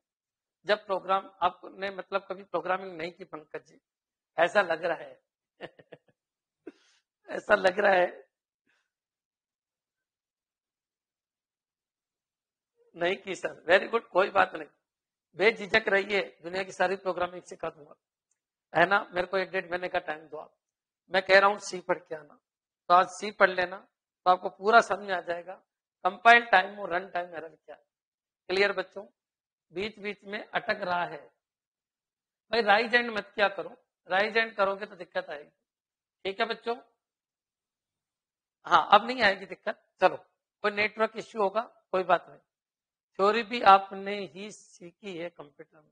जब प्रोग्राम आपने मतलब कभी प्रोग्रामिंग नहीं की पंकज जी, ऐसा लग रहा है ऐसा लग रहा है नहीं की सर। वेरी गुड, कोई बात नहीं, बेझिझक रहिए, दुनिया की सारी प्रोग्रामिंग सिखा दूंगा, है ना। मेरे को 1-1.5 महीने का टाइम दो आप। मैं कह रहा हूँ सी पढ़ के आना, तो आज सी पढ़ लेना तो आपको पूरा समझ आ जाएगा कंपाइल टाइम और रन टाइम एरर क्या है। क्लियर बच्चों? बीच बीच में अटक रहा है भाई, राइज एंड मत क्या करो, राइज एंड करोगे तो दिक्कत आएगी। ठीक है बच्चों? हाँ अब नहीं आएगी दिक्कत। चलो, कोई नेटवर्क इश्यू होगा, कोई बात नहीं। थ्योरी भी आपने ही सीखी है कंप्यूटर में,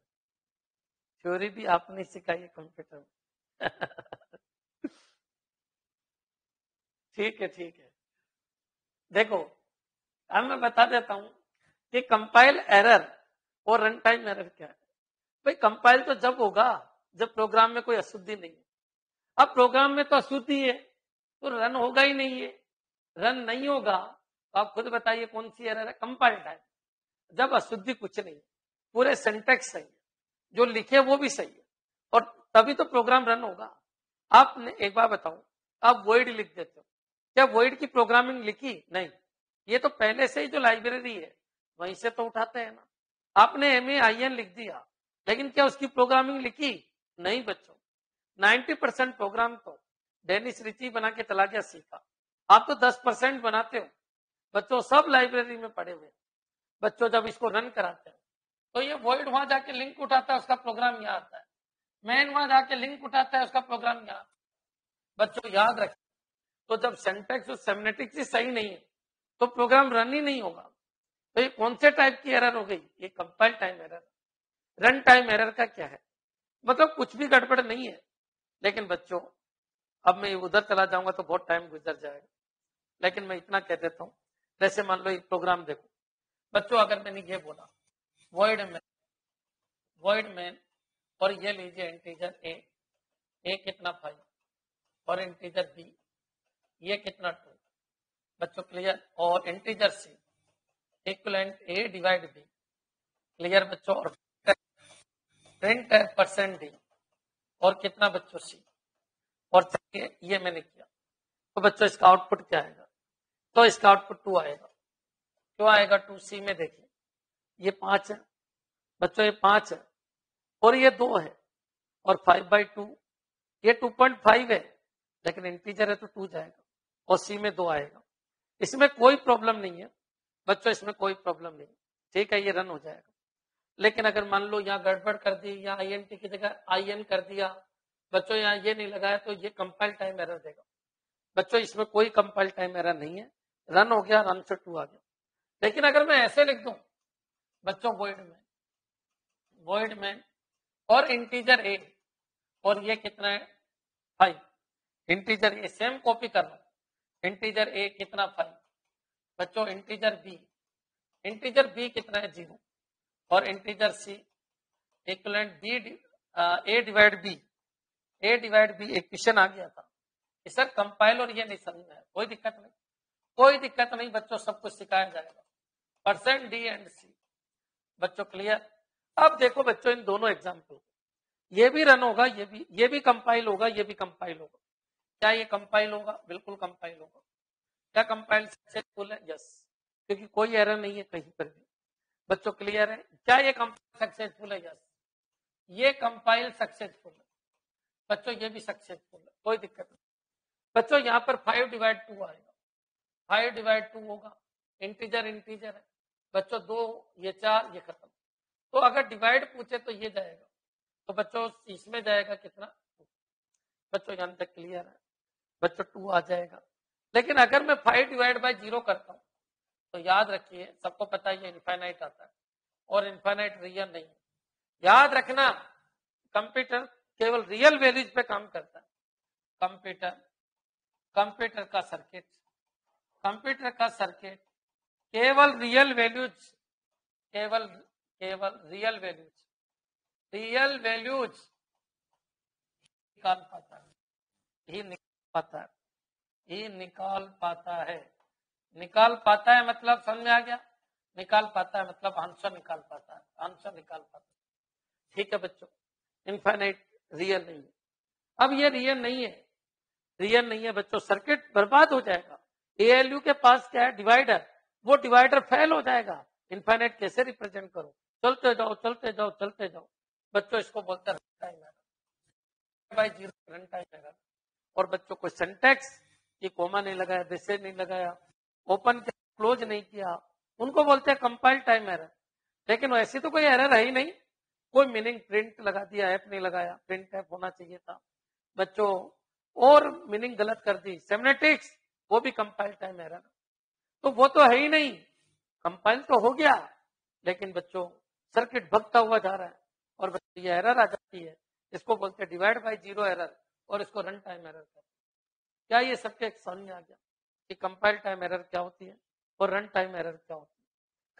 थ्योरी भी आपने सिखाई है कंप्यूटर में ठीक है, ठीक है। देखो अब मैं बता देता हूं कि कंपाइल एरर और रन टाइम एरर क्या है। भाई कंपाइल तो जब होगा जब प्रोग्राम में कोई अशुद्धि नहीं है। अब प्रोग्राम में तो अशुद्धि है तो रन होगा ही नहीं है। रन नहीं होगा तो आप खुद बताइए कौन सी एरर है? Compile time. जब अशुद्धि कुछ नहीं, पूरे सिंटैक्स सही है, जो लिखे वो भी सही है, और तभी तो प्रोग्राम रन होगा। आपने एक बार बताओ, आप वॉइड लिख देते हो, क्या वॉइड की प्रोग्रामिंग लिखी? नहीं, ये तो पहले से ही जो लाइब्रेरी है वहीं से तो उठाते हैं ना। आपने MAIN लिख दिया, लेकिन क्या उसकी प्रोग्रामिंग लिखी? नहीं बच्चों, 90% प्रोग्राम तो डेनिस रिची बना के चला गया, सीखा। आप तो 10% बनाते हो। बच्चों सब लाइब्रेरी में पड़े हुए। बच्चों जब इसको रन कराते हैं तो ये वॉइड वहां जाके लिंक उठाता है, उसका प्रोग्राम यहाँ आता है। मैन वहां जाके लिंक उठाता है, उसका प्रोग्राम यहाँ। बच्चों याद रखें, तो जब सिंटैक्स और सेमनेटिक्स ही सही नहीं है तो प्रोग्राम रन ही नहीं होगा। तो ये कौन से टाइप की एरर हो गई? ये compile time error. Run time error का क्या है? मतलब कुछ भी गड़बड़ नहीं है, लेकिन बच्चों अब मैं उधर चला जाऊंगा तो बहुत टाइम गुजर जाएगा, लेकिन मैं इतना कह देता हूं। जैसे मान लो ये प्रोग्राम देखो बच्चों, अगर मैंने ये बोला वॉइड मैन, वॉइड मैन, और ये लीजिए इंटीजर ए कितना 5, और इंटीजर बी ये कितना 2। बच्चों क्लियर? और इंटीजर सी इक्वलेंट ए डिवाइड बी। क्लियर बच्चों? और प्रिंट परसेंट डी, और कितना बच्चों सी। और चलिए ये मैंने किया, तो बच्चों इसका आउटपुट क्या आएगा? तो इसका आउटपुट 2 आएगा। क्यों आएगा 2C में? देखिए ये 5 है बच्चों, ये 5 है और ये 2 है और 5/2 ये 2.5 है, लेकिन इंटीजर है तो 2 जाएगा और C में 2 आएगा। इसमें कोई प्रॉब्लम नहीं है बच्चों, इसमें कोई प्रॉब्लम नहीं, ठीक है, ये रन हो जाएगा। लेकिन अगर मान लो यहाँ गड़बड़ कर दी या INT की जगह IN कर दिया बच्चों, यहाँ ये नहीं लगाया तो ये कंपाइल टाइम एरर देगा बच्चों। इसमें कोई कंपाइल टाइम एरर नहीं है, रन हो गया, रन से 2 आ गया। लेकिन अगर मैं ऐसे लिख दूं बच्चों वॉइड में और इंटीजर ए और ये कितना है 5, इंटीजर ए सेम कॉपी कर लो, इंटीजर ए कितना 5 बच्चों, इंटीजर बी कितना है 0 और इंटीजर सी इक्वलेंट बी ए डिवाइड बी। एक क्वेश्चन आ गया था कि सर कंपाइल और ये नहीं समझ में आया, कोई दिक्कत नहीं बच्चों, सब कुछ सिखाया जाएगा। % डी एंड सी बच्चों क्लियर। अब देखो बच्चों इन दोनों एग्जाम्पल, ये भी रन होगा, ये भी कंपाइल होगा, ये भी कंपाइल होगा। क्या ये कंपाइल होगा? बिल्कुल कंपाइल होगा। क्या कंपाइल सक्सेसफुल है? यस, क्योंकि कोई एरर नहीं है कहीं पर भी बच्चों, क्लियर है। क्या ये कंपाइल सक्सेसफुल है? यस, ये कंपाइल सक्सेसफुल है बच्चों, ये भी सक्सेसफुल है, कोई दिक्कत नहीं बच्चों। यहाँ पर 5/2 आएगा, 5/2 होगा, इंटीजर है बच्चों, 2 ये 4 ये खत्म। तो अगर डिवाइड पूछे तो ये जाएगा, तो बच्चों इसमें जाएगा कितना बच्चों, यहां तक क्लियर है बच्चों, 2 आ जाएगा। लेकिन अगर मैं 5/0 करता हूं तो याद रखिए, सबको पता है ये इनफाइनाइट आता है और इनफाइनाइट रियल नहीं है। याद रखना कंप्यूटर केवल रियल वैल्यूज पे काम करता है। कंप्यूटर का सर्किट केवल रियल वैल्यूज निकाल पाता है मतलब समझ में आ गया? निकाल पाता है मतलब आंसर निकाल पाता है, ठीक है बच्चों। इनफाइनाइट रियल नहीं है। अब ये रियल नहीं है बच्चों, सर्किट बर्बाद हो जाएगा। ALU के पास क्या है? डिवाइडर, वो डिवाइडर फेल हो जाएगा। इनफाइनाइट कैसे रिप्रेजेंट करो? चलते जाओ बच्चों, इसको बोलते हैं रन टाइम एरर। और बच्चों को सिंटैक्स, ये कोमा नहीं लगाया, दिसे नहीं लगाया, ओपन किया, क्लोज नहीं किया, उनको बोलते हैं कंपाइल टाइम एरर। लेकिन ऐसी तो कोई एरर है ही नहीं, कोई मीनिंग प्रिंट लगा दिया, एफ नहीं लगाया, प्रिंट एफ होना चाहिए था बच्चों, और मीनिंग गलत कर दी, सेमेटिक्स, वो भी कंपाइल टाइम एरर। तो वो तो है ही नहीं, कंपाइल तो हो गया लेकिन बच्चों सर्किट भगता हुआ जा रहा है और बच्चों ये एरर आ जाती है, इसको बोलते हैं डिवाइड बाय 0 एरर और इसको रन टाइम एरर कहते हैं। क्या ये सबके समझ में आ गया कि कंपाइल टाइम एरर क्या होती है और रन टाइम एरर क्या होती है?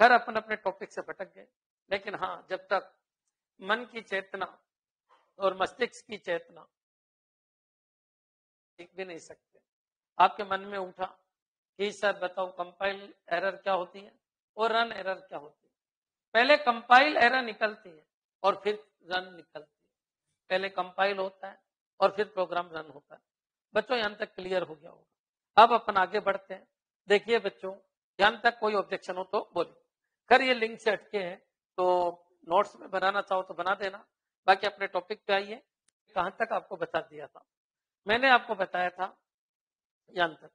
खैर अपन अपने टॉपिक से भटक गए, लेकिन हाँ, जब तक मन की चेतना और मस्तिष्क की चेतना सीख भी नहीं सकते, आपके मन में उठा कि सर बताओ कंपाइल एरर क्या होती है और रन एरर क्या होती है। पहले कंपाइल एरर निकलती है और फिर रन निकलती है, पहले कंपाइल होता है और फिर प्रोग्राम रन होता है बच्चों। यहां तक क्लियर हो गया होगा। अब अपन आगे बढ़ते हैं। देखिए बच्चों, यहां तक कोई ऑब्जेक्शन हो तो बोलिए। खैर ये लिंक से हटके हैं तो नोट्स में बनाना चाहो तो बना देना, बाकी अपने टॉपिक पे आइए। कहां तक आपको बता दिया था? मैंने आपको बताया था यहां तक।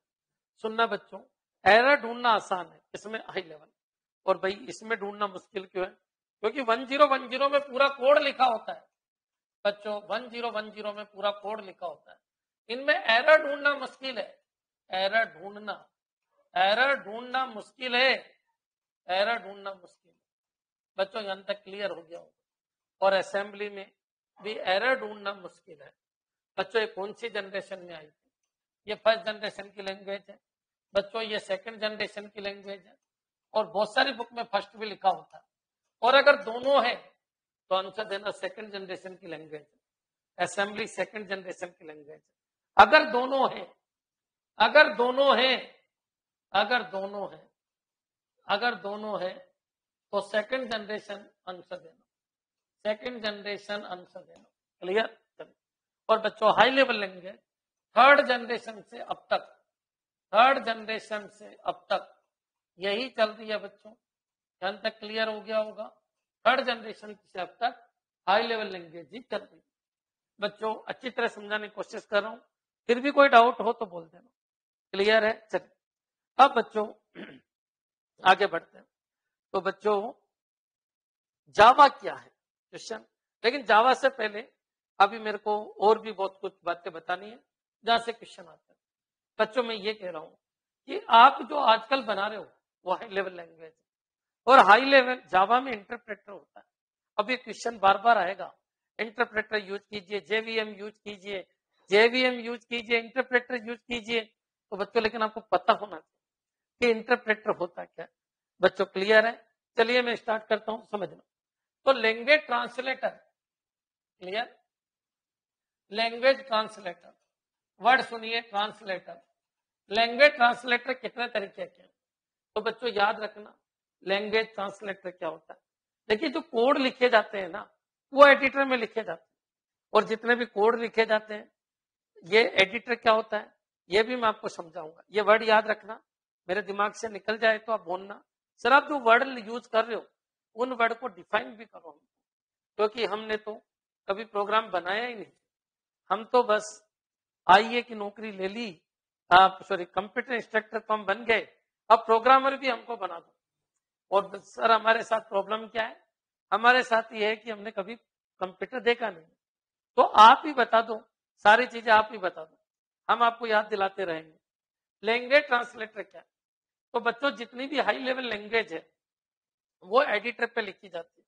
सुनना बच्चों, एरर ढूंढना आसान है इसमें हाई लेवल, और भाई इसमें ढूंढना मुश्किल क्यों है? क्योंकि 1010 में पूरा कोड लिखा होता है बच्चों, 1010 में पूरा कोड लिखा होता है। इनमें एरर ढूंढना मुश्किल है, एरर ढूंढना मुश्किल है बच्चों। यहां तक क्लियर हो गया होगा। और असेंबली में भी एरर ढूंढना मुश्किल है बच्चों। ये कौन सी जनरेशन में आई थी? ये फर्स्ट जनरेशन की लैंग्वेज है बच्चों, ये सेकंड जनरेशन की लैंग्वेज है, और बहुत सारी बुक में फर्स्ट भी लिखा होता है। और अगर दोनों है तो आंसर देना सेकंड जनरेशन की लैंग्वेज है, असेंबली सेकंड जनरेशन की लैंग्वेज है। अगर दोनों है तो सेकंड जनरेशन आंसर देना, क्लियर। और बच्चों high level language third generation से अब तक यही चल रही है बच्चों, यहाँ तक क्लियर हो गया होगा। थर्ड जनरेशन से अब तक हाई लेवल लैंग्वेज ही चल रही है। बच्चों अच्छी तरह समझाने की कोशिश कर रहा हूं, फिर भी कोई डाउट हो तो बोल देना। क्लियर है? चलिए अब बच्चों आगे बढ़ते हैं। तो बच्चों जावा क्या है क्वेश्चन, लेकिन जावा से पहले अभी मेरे को और भी बहुत कुछ बातें बतानी है जहां से क्वेश्चन आता है। बच्चों मैं ये कह रहा हूं कि आप जो आजकल बना रहे हो वो हाई लेवल लैंग्वेज, और हाई लेवल जावा में इंटरप्रेटर होता है। अब ये क्वेश्चन बार बार आएगा, इंटरप्रेटर यूज कीजिए, जेवीएम यूज कीजिए, जेवीएम यूज कीजिए, इंटरप्रेटर यूज कीजिए। तो बच्चों लेकिन आपको पता होना चाहिए कि इंटरप्रेटर होता क्या है। बच्चों क्लियर है? चलिए मैं स्टार्ट करता हूं समझना। तो language translator, clear? Language translator, word सुनिए ट्रांसलेटर। लैंग्वेज ट्रांसलेटर कितने तरीके के हैं? तो बच्चों याद रखना लैंग्वेज ट्रांसलेटर क्या होता है। देखिए जो कोड लिखे जाते हैं ना वो एडिटर में लिखे जाते हैं, और जितने भी कोड लिखे जाते हैं ये एडिटर क्या होता है ये भी मैं आपको समझाऊंगा। ये वर्ड याद रखना, मेरे दिमाग से निकल जाए तो आप बोलना। सर आप जो वर्ड यूज कर रहे हो उन वर्ड को डिफाइन भी करो, क्योंकि हमने तो कभी प्रोग्राम बनाया ही नहीं। हम तो बस आईए की नौकरी ले ली, आप सॉरी कंप्यूटर इंस्ट्रक्टर तो हम बन गए, अब प्रोग्रामर भी हमको बना दो। और सर हमारे साथ प्रॉब्लम क्या है, हमारे साथ ये है कि हमने कभी कंप्यूटर देखा नहीं। तो आप ही बता दो, सारी चीजें आप ही बता दो, हम आपको याद दिलाते रहेंगे। लैंग्वेज ट्रांसलेटर क्या है? तो बच्चों जितनी भी हाई लेवल लैंग्वेज है वो एडिटर पे लिखी जाती है।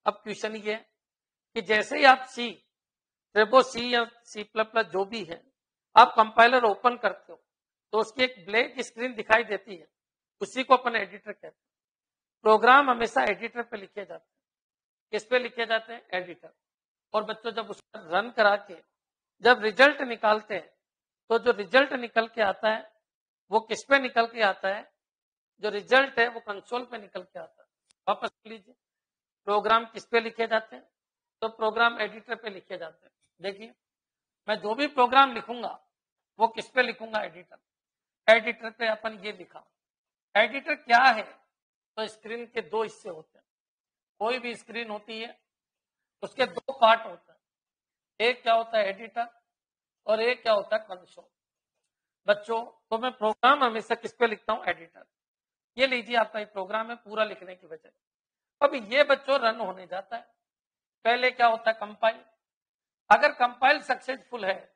अब क्वेश्चन ये है कि जैसे ही आप ट्रिपो सी या सी प्लस प्लस जो भी है आप कंपाइलर ओपन करते हो तो उसकी एक ब्लैक स्क्रीन दिखाई देती है, उसी को अपन एडिटर कहते हैं। प्रोग्राम हमेशा एडिटर पे लिखे जाते हैं। किस पे लिखे जाते हैं? एडिटर। और बच्चों जब उसको रन करा के जब रिजल्ट निकालते हैं तो जो रिजल्ट निकल के आता है वो किस पे निकल के आता है? जो रिजल्ट है वो कंसोल पे निकल के आता है। वापस लीजिए, प्रोग्राम किस पे लिखे जाते हैं? तो प्रोग्राम एडिटर पे लिखे जाते हैं। देखिए मैं जो भी प्रोग्राम लिखूंगा वो किस पे लिखूंगा? एडिटर। एडिटर पे अपन ये लिखा। एडिटर क्या है? तो स्क्रीन के दो हिस्से होते हैं। कोई भी स्क्रीन होती है उसके दो पार्ट होते हैं, एक क्या होता है एडिटर और एक क्या होता है कंसोल। बच्चों तो मैं प्रोग्राम हमेशा किस पे लिखता हूं? एडिटर। ये लीजिए आपका ये प्रोग्राम है पूरा लिखने की बजाय। अब ये बच्चों रन होने जाता है। पहले क्या होता है? कंपाइल। अगर कंपाइल सक्सेसफुल है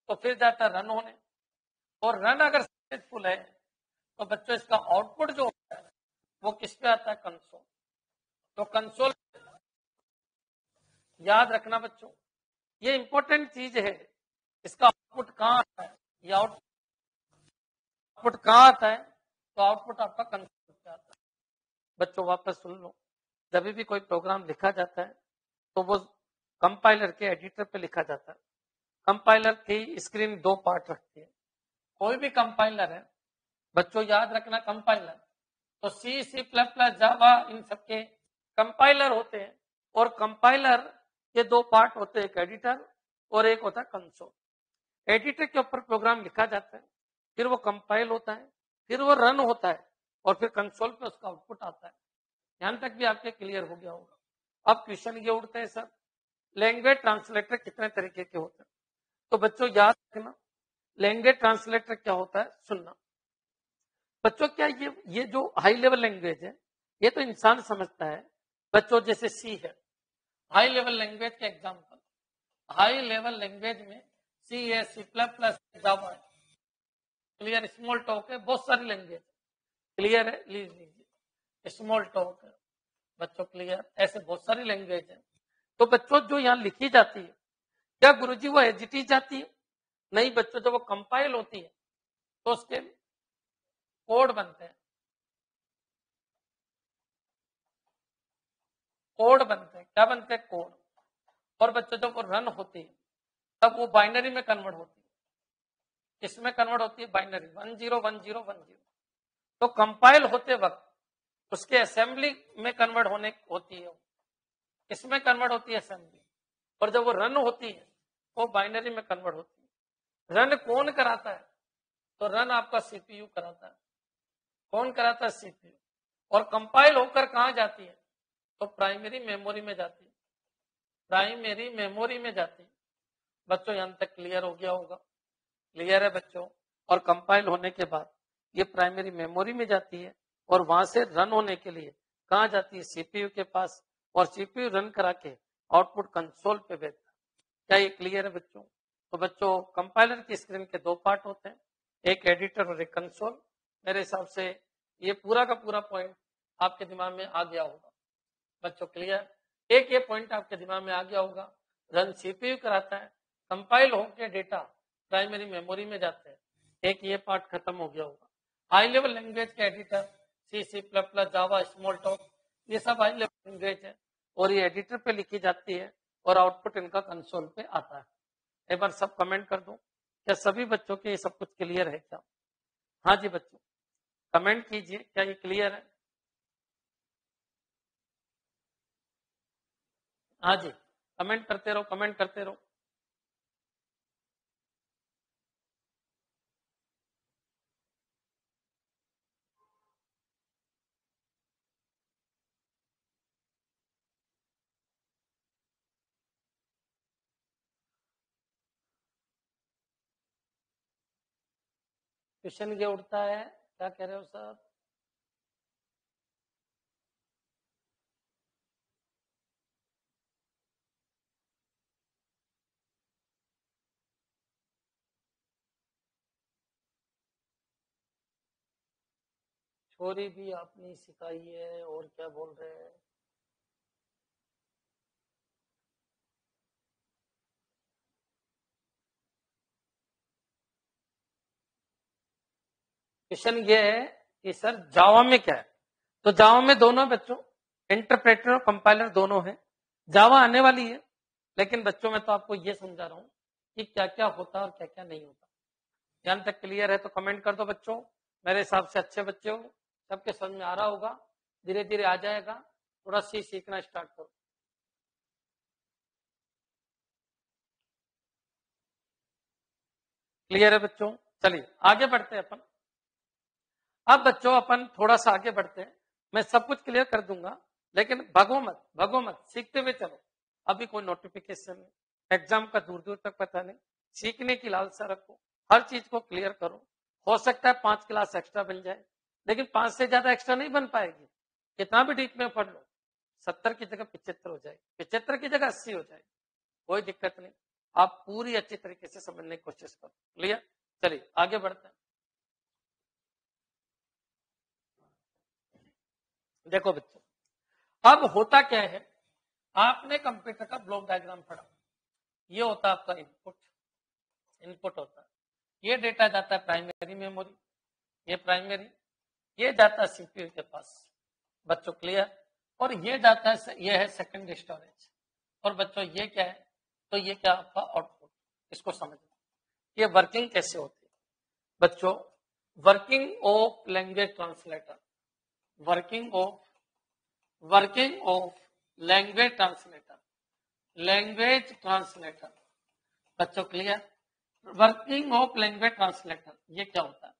तो फिर जाता है रन होने, और रन अगर सक्सेसफुल है तो बच्चों इसका आउटपुट जो होता है वो किस पे आता है? कंसोल। तो कंसोल याद रखना बच्चों, ये इंपॉर्टेंट चीज है। इसका आउटपुट कहां आता है? ये आउटपुट कहां आता है? तो आउटपुट आपका कंसोल पे आता है। बच्चों वापस सुन लो, जब भी कोई प्रोग्राम लिखा जाता है तो वो कंपाइलर के एडिटर पे लिखा जाता है। कंपाइलर की स्क्रीन दो पार्ट रखती है। कोई भी कंपाइलर है बच्चों याद रखना, कंपाइलर तो सी सी प्लस प्लस जावा इन सबके कंपाइलर होते हैं, और कंपाइलर के दो पार्ट होते हैं, एक एडिटर और एक होता है कंसोल। एडिटर के ऊपर प्रोग्राम लिखा जाता है, फिर वो कंपाइल होता है, फिर वो रन होता है, और फिर कंसोल पे उसका आउटपुट आता है। यहां तक भी आपके क्लियर हो गया होगा। अब क्वेश्चन ये उठते हैं सर लैंग्वेज ट्रांसलेटर कितने तरीके के होते हैं? तो बच्चों याद रखना लैंग्वेज ट्रांसलेटर क्या होता है सुनना। बच्चों क्या ये जो हाई लेवल लैंग्वेज है ये तो इंसान समझता है। बच्चों जैसे सी है हाई लेवल लैंग्वेज के एग्जाम्पल, हाई लेवल लैंग्वेज में सी है, सी प्लस प्लस, जावा है। क्लियर? स्मॉल टॉक है, बहुत सारी लैंग्वेज। क्लियर है? लीजिए स्मॉल टॉक है बच्चों। क्लियर? ऐसे बहुत सारी लैंग्वेज है। तो बच्चों जो यहाँ लिखी जाती है क्या गुरुजी वो एज इट इज जाती है? नहीं बच्चों, जब वो कंपाइल होती है तो उसके कोड बनते हैं, कोड बनते हैं। क्या बनते हैं? कोड। और बच्चों जब वो रन होती है तब वो बाइनरी में कन्वर्ट होती है। किसमें कन्वर्ट होती है? बाइनरी 101010। तो कंपाइल होते वक्त उसके असेंबली में कन्वर्ट होने होती है। किसमें कन्वर्ट होती है? असेंबली। और जब वो रन होती है वो बाइनरी में कन्वर्ट होती है। रन कौन कराता है? तो रन आपका सीपीयू कराता है। कौन कराता है? सीपीयू। और कंपाइल होकर कहां जाती है? तो प्राइमरी मेमोरी में जाती है, प्राइमरी मेमोरी में जाती है। बच्चों यहां तक क्लियर हो गया होगा? क्लियर है बच्चों? और कंपाइल होने के बाद ये प्राइमरी मेमोरी में जाती है और वहां से रन होने के लिए कहां जाती है? सीपीयू के पास। और सीपीयू रन करा के आउटपुट कंसोल पे भेजता है। क्या ये क्लियर है बच्चों? तो बच्चों कंपाइलर की स्क्रीन के दो पार्ट होते हैं, एक एडिटर और एक कंसोल। मेरे हिसाब से ये पूरा का पूरा पॉइंट आपके दिमाग में आ गया होगा बच्चों। क्लियर? एक ये पॉइंट आपके दिमाग में आ गया होगा, रन सीपीयू कराता है, कंपाइल होकर डेटा प्राइमरी मेमोरी में जाते हैं। एक ये पार्ट खत्म हो गया होगा। हाई लेवल लैंग्वेज के एडिटर सी, सी प्लस प्लस, जावा, स्मॉल टॉक, ये सब हाई लेवल लैंग्वेज है और ये एडिटर पे लिखी जाती है और आउटपुट इनका कंसोल पे आता है। एक बार सब कमेंट कर दो, क्या सभी बच्चों के ये सब कुछ क्लियर है क्या? हाँ जी बच्चों, कमेंट कीजिए, क्या ये क्लियर है? हाँ जी, कमेंट करते रहो, कमेंट करते रहो। क्वेश्चन ये उठता है, क्या कह रहे हो सर? छोरी भी आपने सिखाई है और क्या बोल रहे हैं? क्वेश्चन ये है कि सर जावा में क्या है? तो जावा में दोनों बच्चों, इंटरप्रेटर और कंपाइलर दोनों है। जावा आने वाली है, लेकिन बच्चों मैं तो आपको ये समझा रहा हूं कि क्या क्या होता है और क्या क्या नहीं होता। ध्यान तक क्लियर है तो कमेंट कर दो बच्चों। मेरे हिसाब से अच्छे बच्चे हो, सबके समझ में आ रहा होगा, धीरे धीरे आ जाएगा। थोड़ा सी सीखना स्टार्ट करो। क्लियर है बच्चों? चलिए आगे बढ़ते हैं अपन। अब बच्चों अपन थोड़ा सा आगे बढ़ते हैं, मैं सब कुछ क्लियर कर दूंगा, लेकिन भगो मत, सीखते हुए चलो। अभी कोई नोटिफिकेशन नहीं, एग्जाम का दूर दूर तक पता नहीं, सीखने की लालसा रखो, हर चीज को क्लियर करो। हो सकता है 5 क्लास एक्स्ट्रा बन जाए, लेकिन 5 से ज्यादा एक्स्ट्रा नहीं बन पाएगी। कितना भी डीप में पढ़ लो, 70 की जगह 75 हो जाएगी, 75 की जगह 80 हो जाएगी, कोई दिक्कत नहीं। आप पूरी अच्छी तरीके से समझने की कोशिश करो। क्लियर? चलिए आगे बढ़ते हैं। देखो बच्चों, अब होता क्या है, आपने कंप्यूटर का ब्लॉक डायग्राम पढ़ा, ये होता है आपका इनपुट, इनपुट होता है, ये डेटा जाता है प्राइमरी मेमोरी, ये प्राइमरी, ये जाता है सीपीयू के पास। बच्चों क्लियर? और ये जाता है, ये है सेकेंडरी स्टोरेज। और बच्चों ये क्या है? तो ये क्या आपका आउटपुट। इसको समझना, ये वर्किंग कैसे होती है बच्चों। Working of language translator, working of language translator, language translator. बच्चों clear? Working of language translator ये क्या होता है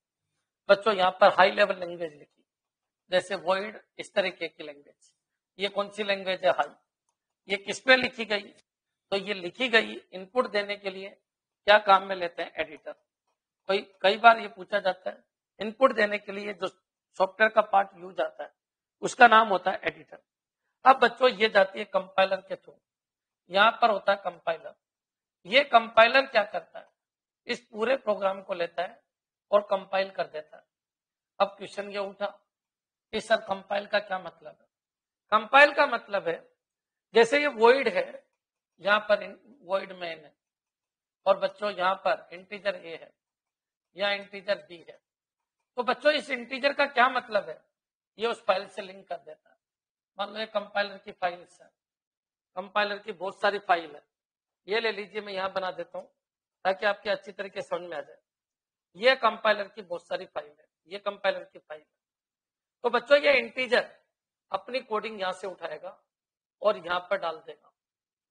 बच्चों? यहां पर हाई लेवल लैंग्वेज लिखी, जैसे वर्ड, इस तरीके की लैंग्वेज। ये कौन सी लैंग्वेज है? हाई। ये किस पे लिखी गई? तो ये लिखी गई इनपुट देने के लिए क्या काम में लेते हैं? एडिटर। कई बार ये पूछा जाता है, इनपुट देने के लिए जो सॉफ्टवेयर का पार्ट यूज आता है उसका नाम होता है एडिटर। अब बच्चों ये जाती है कंपाइलर के थ्रू, यहां पर होता है कंपाइलर। ये कंपाइलर क्या करता है? इस पूरे प्रोग्राम को लेता है और कंपाइल कर देता है। अब क्वेश्चन ये उठा कि सर कंपाइल का क्या मतलब है? कंपाइल का मतलब है, जैसे ये वॉइड है, यहां पर वॉइड मेन है, और बच्चों यहां पर इंटीजर ए है या इंटीजर बी है। तो बच्चों इस इंटीजर का क्या मतलब है? ये उस फाइल से लिंक कर देता है। मान लो ये कंपाइलर की फाइल्स है, कंपाइलर की बहुत सारी फाइल है, ये ले लीजिए, मैं यहां बना देता हूं ताकि आपके अच्छी तरीके समझ में आ जाए। ये कंपाइलर की बहुत सारी फाइल है, ये कंपाइलर की फाइल है। तो बच्चों ये इंटीजर अपनी कोडिंग यहां से उठाएगा और यहां पर डाल देगा,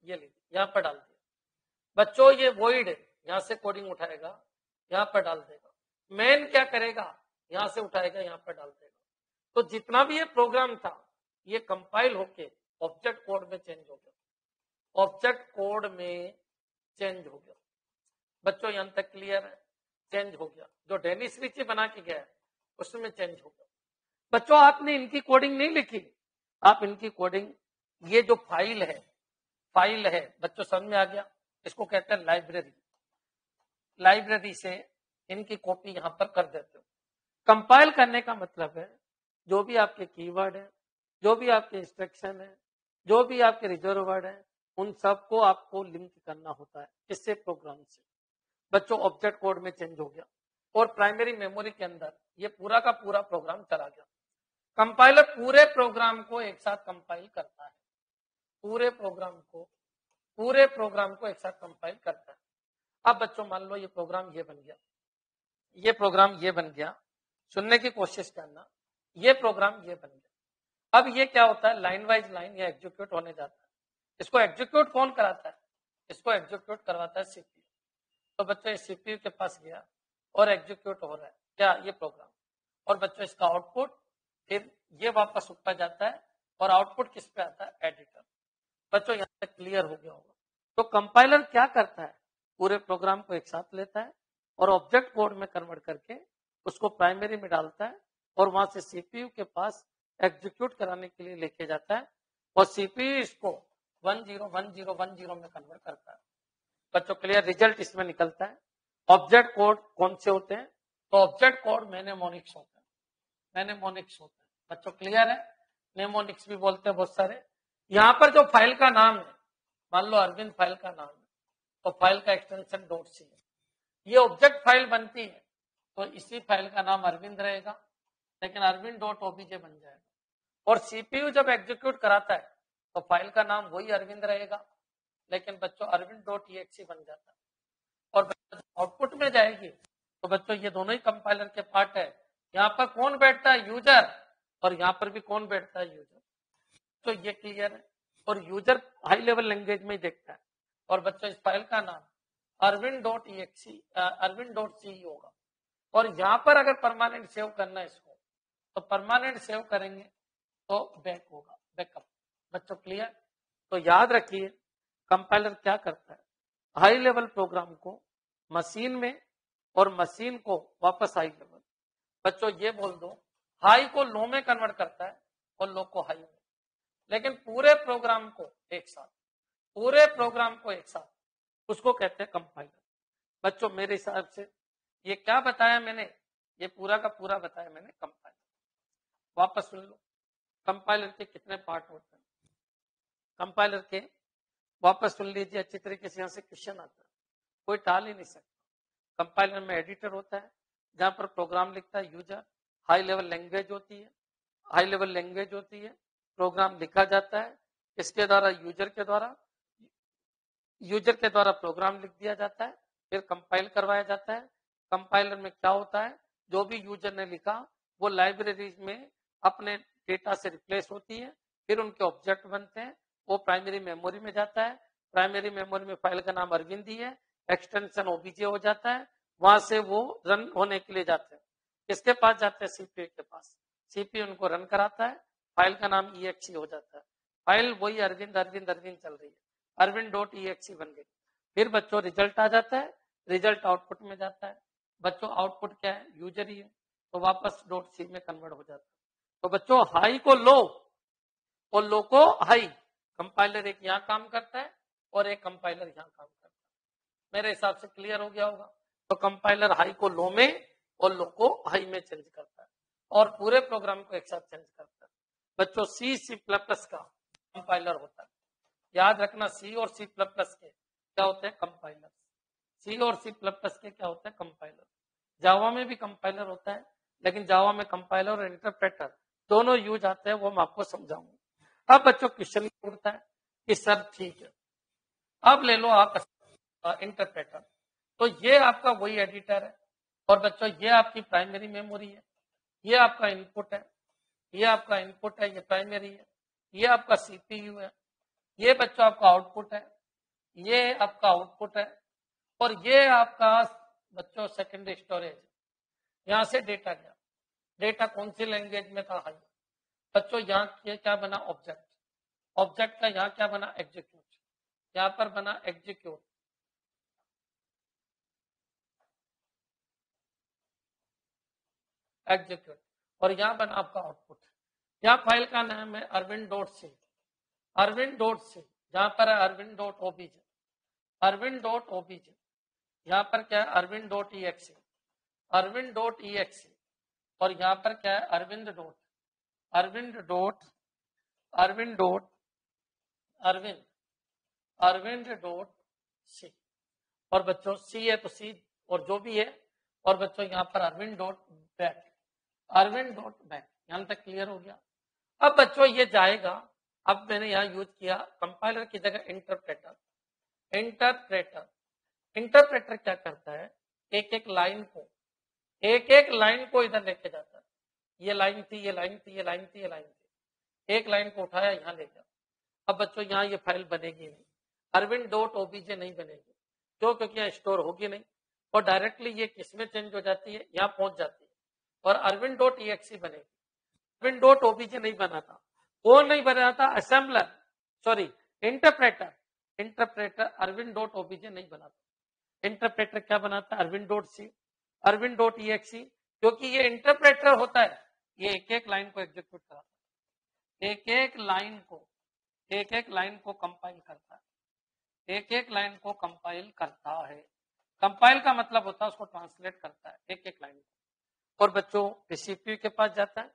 ये लीजिए यहां पर डाल दिया। बच्चों ये वॉइड यहां से कोडिंग उठाएगा, यहां पर डाल देगा। मेन क्या करेगा? यहां से उठाएगा, यहां पर डाल देगा। तो जितना भी ये प्रोग्राम था ये कंपाइल होके ऑब्जेक्ट कोड में चेंज हो गया, ऑब्जेक्ट कोड में चेंज हो गया। बच्चों यहां तक क्लियर है? चेंज हो गया, जो डेनिस रिची बना के गया उसमें चेंज हो गया। बच्चों आपने इनकी कोडिंग नहीं लिखी, आप इनकी कोडिंग, ये जो फाइल है बच्चों समझ में आ गया, इसको कहते हैं लाइब्रेरी। लाइब्रेरी से इनकी कॉपी यहां पर कर देते हो। कंपाइल करने का मतलब है जो भी आपके कीवर्ड है, जो भी आपके इंस्ट्रक्शन है, जो भी आपके रिजर्व वर्ड है, उन सबको आपको लिंक करना होता है किससे? प्रोग्राम से। बच्चों ऑब्जेक्ट कोड में चेंज हो गया और प्राइमरी मेमोरी के अंदर ये पूरा का पूरा प्रोग्राम चला गया। कंपाइलर पूरे प्रोग्राम को एक साथ कंपाइल करता है, पूरे प्रोग्राम को एक साथ कंपाइल करता है। अब बच्चों मान लो ये प्रोग्राम ये बन गया, ये प्रोग्राम ये बन गया, सुनने की कोशिश करना, ये प्रोग्राम ये बन गया। अब ये क्या होता है? लाइन वाइज लाइन ये एग्जीक्यूट होने जाता है। इसको एग्जीक्यूट कौन कराता है? इसको एग्जीक्यूट करवाता है सीपीयू। तो बच्चों सीपीयू के पास गया और एग्जीक्यूट हो रहा है क्या? ये प्रोग्राम। और बच्चों इसका आउटपुट फिर ये वापस ऊपर जाता है और आउटपुट किस पे आता है? एडिटर। बच्चों यहां तक क्लियर हो गया होगा। तो कंपाइलर क्या करता है? पूरे प्रोग्राम को एक साथ लेता है और ऑब्जेक्ट कोड में कन्वर्ट करके उसको प्राइमरी में डालता है और वहां से सीपीयू के पास एग्जीक्यूट कराने के लिए लेके जाता है और सीपीयू इसको 101010 में कन्वर्ट करता है। बच्चों क्लियर? रिजल्ट इसमें निकलता है। ऑब्जेक्ट कोड कौन से होते हैं? तो ऑब्जेक्ट कोड मेनेमोनिक्स होते हैं, मेनेमोनिक्स होते हैं। बच्चों क्लियर है? नेमोनिक्स भी बोलते हैं बहुत सारे। यहां पर जो फाइल का नाम है, मान लो अरविंद फाइल का नाम है, तो फाइल का एक्सटेंशन .c है। ये ऑब्जेक्ट फाइल बनती है तो इसी फाइल का नाम अरविंद रहेगा, लेकिन अरविंद.obj बन जाएगा। और सीपीयू जब एग्जीक्यूट कराता है तो फाइल का नाम वही अरविंद रहेगा, लेकिन बच्चों अरविंद.exe बन जाता है। और आउटपुट में जाएगी तो बच्चों ये दोनों ही कंपाइलर के पार्ट है। यहाँ पर कौन बैठता है? यूजर। और यहाँ पर भी कौन बैठता है? यूजर। तो ये क्लियर है। और यूजर हाई लेवल लैंग्वेज में ही देखता है। और बच्चों इस फाइल का नाम अरविंद.ce होगा। और यहां पर अगर परमानेंट सेव करना है इसको, तो परमानेंट सेव करेंगे तो बैक होगा, बैकअप। बच्चों क्लियर? तो याद रखिए कंपाइलर क्या करता है? हाई लेवल प्रोग्राम को मशीन में और मशीन को वापस हाई लेवल। बच्चों ये बोल दो, हाई को लो में कन्वर्ट करता है और लो को हाई में। लेकिन पूरे प्रोग्राम को एक साथ, पूरे प्रोग्राम को एक साथ, उसको कहते हैं कंपाइलर। बच्चों मेरे हिसाब से ये क्या बताया मैंने? ये पूरा का पूरा बताया मैंने कंपाइलर। वापस सुन लो, कंपाइलर के कितने पार्ट होते हैं। कंपाइलर के वापस सुन लीजिए अच्छी तरीके से, यहां से क्वेश्चन आता है, कोई टाल ही नहीं सकता। कंपाइलर में एडिटर होता है जहां पर प्रोग्राम लिखता है यूजर। हाई लेवल लैंग्वेज होती है, हाई लेवल लैंग्वेज होती है, प्रोग्राम लिखा जाता है इसके द्वारा, यूजर के द्वारा प्रोग्राम लिख दिया जाता है, फिर कंपाइल करवाया जाता है। कंपाइलर में क्या होता है? जो भी यूजर ने लिखा वो लाइब्रेरी में अपने डेटा से रिप्लेस होती है, फिर उनके ऑब्जेक्ट बनते हैं, वो प्राइमरी मेमोरी में जाता है। प्राइमरी मेमोरी में फाइल का नाम अरविंद ही है, एक्सटेंशन ओबीजे हो जाता है, वहां से वो रन होने के लिए जाते हैं। किसके पास जाते हैं? सीपीयू के पास। सीपीयू उनको रन कराता है, फाइल का नाम exe हो जाता है। फाइल वही अरविंद अरविंद अरविंद चल रही है, अरविंद.exe बन गई। फिर बच्चों रिजल्ट आ जाता है, रिजल्ट आउटपुट में जाता है। बच्चों आउटपुट क्या है? यूजर ही है, तो वापस .c में कन्वर्ट हो जाता है। तो बच्चों हाई को लो और लो को हाई, कंपाइलर एक यहां काम करता है और एक कंपाइलर यहां काम करता है। मेरे हिसाब से क्लियर हो गया होगा। तो कंपाइलर हाई को लो में और लो को हाई में चेंज करता है और पूरे प्रोग्राम को एक साथ चेंज करता है। बच्चों C++ का कंपाइलर होता है, याद रखना। C और C++ के क्या होते हैं? कंपाइलर। C और C++ के क्या होते हैं? कंपाइलर। जावा में भी कंपाइलर होता है, लेकिन जावा में कंपाइलर और इंटरप्रेटर दोनों यूज आते हैं, वो मैं आपको समझाऊंगा। अब बच्चों क्वेश्चन उठता है कि सर ठीक है, अब ले लो आप इंटरप्रेटर। तो ये आपका वही एडिटर है और बच्चों ये आपकी प्राइमरी मेमोरी है, ये आपका इनपुट है, ये आपका इनपुट है, ये प्राइमरी है, ये आपका सीपीयू है, ये बच्चों आपका आउटपुट है, ये आपका आउटपुट है और ये आपका बच्चों सेकेंडरी स्टोरेज। यहां से डेटा गया, डेटा कौन सी लैंग्वेज में था, हाई। बच्चों यहाँ क्या बना, ऑब्जेक्ट। ऑब्जेक्ट का यहाँ क्या बना, एग्जीक्यूट। यहाँ पर बना एग्जीक्यूट। एग्जीक्यूट और यहाँ बना आपका आउटपुट। यहाँ फाइल का नाम है Arvind dot C. Arvind dot C, जहां पर है Arvind dot OBJ. Arvind dot OBJ, यहाँ पर क्या है Arvind dot EXE. Arvind dot EXE और यहाँ पर क्या है Arvind dot, Arvind dot, Arvind dot, Arvind, Arvind dot C. और बच्चों सी है तो सी और जो भी है। और बच्चों यहाँ पर Arvind dot back, Arvind dot back. यहां तक क्लियर हो गया। अब बच्चों ये जाएगा, अब मैंने यहाँ यूज किया कंपाइलर की जगह इंटरप्रेटर। इंटरप्रेटर, इंटरप्रेटर क्या करता है, एक एक लाइन को, एक एक लाइन को इधर लेके जाता है। ये लाइन थी, ये लाइन थी, ये लाइन थी, ये लाइन थी, एक लाइन को उठाया यहाँ ले गया। अब बच्चों यहाँ ये फाइल बनेगी नहीं, अरविंद डॉट ओबीजे नहीं बनेगी। क्यों, क्योंकि यहाँ स्टोर होगी नहीं और डायरेक्टली ये किसमें चेंज हो जाती है, यहाँ पहुंच जाती है और अरविंद डॉट ईएक्सी बनेगी। अरविंद डॉट ओबीजे नहीं बना था। कौन नहीं बना था, assembler, sorry interpreter. Interpreter Arvind dot OBJ नहीं बना था। इंटरप्रेटर क्या बनाता है, Arvind dot C, Arvind dot EXE. क्योंकि ये इंटरप्रेटर होता है, ये एक एक लाइन को एग्जीक्यूट कराता है, एक एक लाइन को, एक एक लाइन को कंपाइल करता है, एक एक लाइन को कंपाइल करता है। कंपाइल का मतलब होता है उसको ट्रांसलेट करता है, एक एक लाइन को। और बच्चों पीसीपी के पास जाता है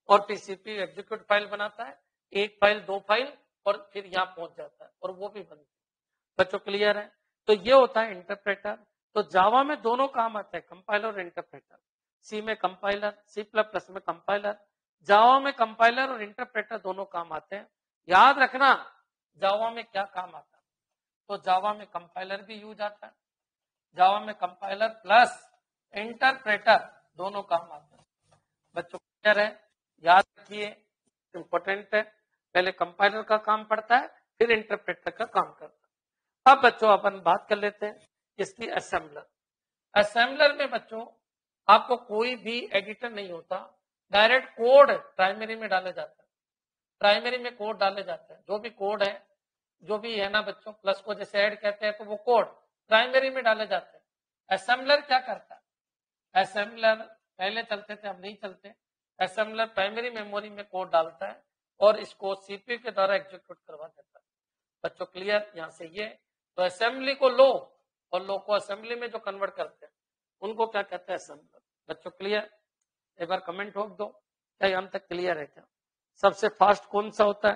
और पीसीपी एग्जीक्यूट फाइल बनाता है, एक फाइल, दो फाइल, और फिर यहाँ पहुंच जाता है और वो भी बनती है। बच्चों क्लियर है। तो ये होता है इंटरप्रेटर। तो जावा में दोनों काम आते हैं, कंपाइलर और इंटरप्रेटर। सी में कंपाइलर, सी प्लस प्लस में कंपाइलर। जावा में कंपाइलर और इंटरप्रेटर दोनों काम आते हैं। याद रखना जावा में क्या काम आता है, तो जावा में कंपाइलर भी यूज आता है, जावा में कंपाइलर प्लस इंटरप्रेटर दोनों काम आते हैं। बच्चों क्लियर है, याद रखिए, इंपॉर्टेंट है। पहले कंपाइलर का काम पड़ता है, फिर इंटरप्रेटर का काम करता है। अब बच्चों अपन बात कर लेते हैं इसकी असेंबलर। असेंबलर में बच्चों आपको कोई भी एडिटर नहीं होता, डायरेक्ट कोड प्राइमरी में डाले जाता है। प्राइमरी में कोड डाले जाते हैं, जो भी कोड है, जो भी है ना बच्चों, प्लस को जैसे ऐड कहते हैं तो वो कोड प्राइमरी में डाले जाते हैं। असेंबलर क्या करता है, असेंबलर पहले चलते थे, अब नहीं चलते। असेंबलर प्राइमरी मेमोरी में कोड डालता है और इसको सीपीयू के द्वारा एग्जीक्यूट करवा देता है। बच्चों क्लियर, यहां से ये तो असेंबली को लो और लो को असेंबली में जो कन्वर्ट करते हैं उनको क्या कहते हैं, असेंबलर। बच्चों क्लियर, एक बार कमेंट ठोक दो, क्या यहां तक क्लियर है क्या। सबसे फास्ट कौन सा होता है,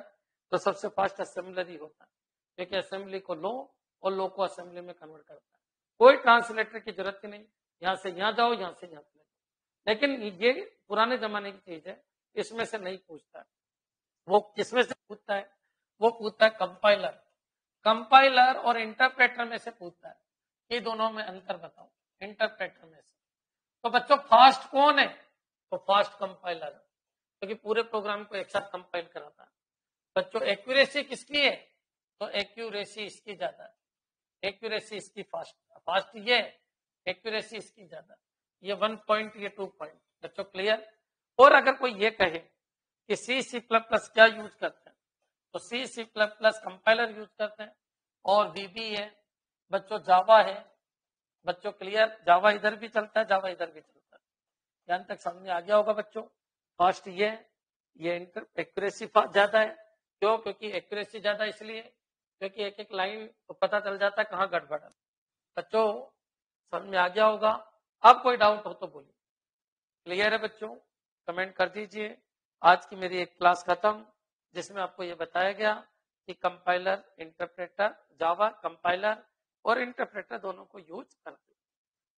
तो सबसे फास्ट असेंबलर ही होता है, क्योंकि असेंबली को लो और लो को असेंबली में कन्वर्ट करता है। कोई ट्रांसलेटर की जरूरत ही नहीं, यहां से यहां जाओ, यहां से यहां चले जाओ। लेकिन ये पुराने जमाने की चीज है, इसमें से नहीं पूछता है। वो किसमें से पूछता है, वो पूछता है कंपाइलर। कंपाइलर और इंटरप्रेटर में से पूछता है कि दोनों में अंतर बताओ, इंटरप्रेटर में से। तो बच्चों फास्ट कौन है, तो फास्ट कंपाइलर है, क्योंकि पूरे प्रोग्राम को एक साथ कंपाइल कराता है। बच्चों एक्यूरेसी किसकी है, तो एक्यूरेसी इसकी ज्यादा है, एक्यूरेसी इसकी फास्ट, फास्ट ये, एक्यूरेसी इसकी ज्यादा, ये 1 पॉइंट, ये 2 पॉइंट। बच्चों क्लियर। और अगर कोई ये कहे कि सी प्लस प्लस क्या यूज करते हैं, तो C plus plus compiler use करते हैं और वीबी है, बच्चों जावा है। बच्चों क्लियर, जावा इधर भी चलता है, जावा इधर भी चलता है। यहां तक समझ आ गया होगा बच्चों। फास्ट ये एक्यूरेसी ज्यादा है, क्यों, क्योंकि एक्यूरेसी ज्यादा इसलिए क्योंकि एक एक लाइन तो पता चल जाता है कहाँ गड़बड़ है। बच्चों समझ में आ गया होगा। अब कोई डाउट हो तो बोलिए। क्लियर है बच्चों, कमेंट कर दीजिए। आज की मेरी एक क्लास खत्म, जिसमें आपको ये बताया गया कि कंपाइलर, इंटरप्रेटर, जावा कंपाइलर और इंटरप्रेटर दोनों को यूज करते हैं।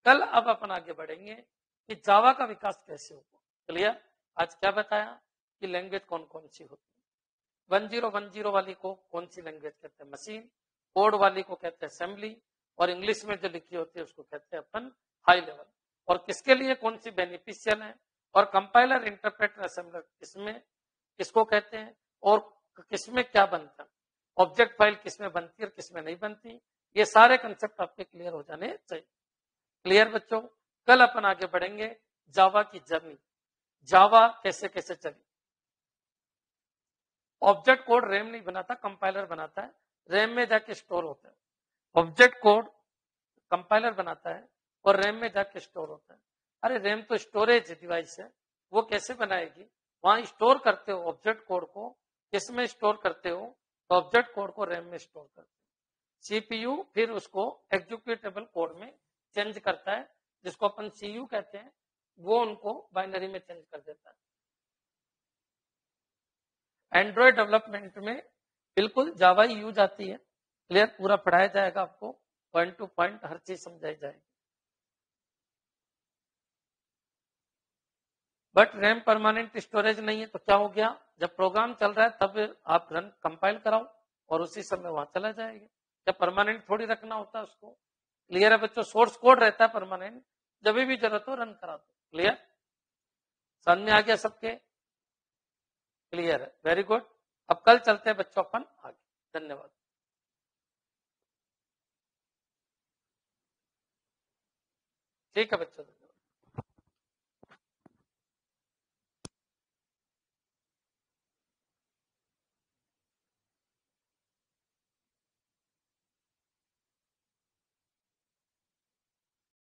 कल अब अपन आगे बढ़ेंगे कि जावा का विकास कैसे होगा। क्लियर, आज क्या बताया कि लैंग्वेज कौन कौन सी होती है। 1010 वाली को कौन सी लैंग्वेज कहते हैं, मशीन। कोड वाली को कहते हैं असेंबली, और इंग्लिश में जो लिखी होती है उसको कहते हैं अपन हाई लेवल। और किसके लिए कौन सी बेनिफिशियल है, और कंपाइलर, इंटरप्रेटर, असेंबलर किसमें किसको कहते हैं, और किसमें क्या बनता है, ऑब्जेक्ट फाइल किसमें बनती है और किसमें नहीं बनती। ये सारे कंसेप्ट आपके क्लियर हो जाने चाहिए। क्लियर बच्चों, कल अपन आगे बढ़ेंगे जावा की जर्नी। जावा कैसे कैसे चली। ऑब्जेक्ट कोड रैम नहीं बनाता, कंपाइलर बनाता है, रैम में जाके स्टोर होता है। ऑब्जेक्ट कोड कंपाइलर बनाता है और रैम में जाके स्टोर होता है। अरे रैम तो स्टोरेज डिवाइस है, वो कैसे बनाएगी? वहां स्टोर करते हो ऑब्जेक्ट कोड को, किसमें स्टोर करते हो? तो ऑब्जेक्ट कोड को रैम में स्टोर करते हो। सीपीयू फिर उसको एग्जीक्यूटेबल कोड में चेंज करता है, जिसको अपन सीयू कहते हैं, वो उनको बाइनरी में चेंज कर देता है। एंड्रॉयड डेवलपमेंट में बिल्कुल जावा ही यूज आती है। क्लियर, पूरा पढ़ाया जाएगा आपको, पॉइंट टू पॉइंट हर चीज समझाई जाएगी। बट रैम परमानेंट स्टोरेज नहीं है तो क्या हो गया? जब प्रोग्राम चल रहा है तब आप रन कंपाइल कराओ और उसी समय वहां चला जाएगा। क्या परमानेंट थोड़ी रखना होता है उसको। क्लियर है बच्चों? सोर्स कोड रहता है परमानेंट, जब भी जरूरत हो रन करा दो। क्लियर, समझ में आ गया सबके? क्लियर है, वेरी गुड। अब कल चलते हैं बच्चों अपन आगे। धन्यवाद। ठीक है बच्चों।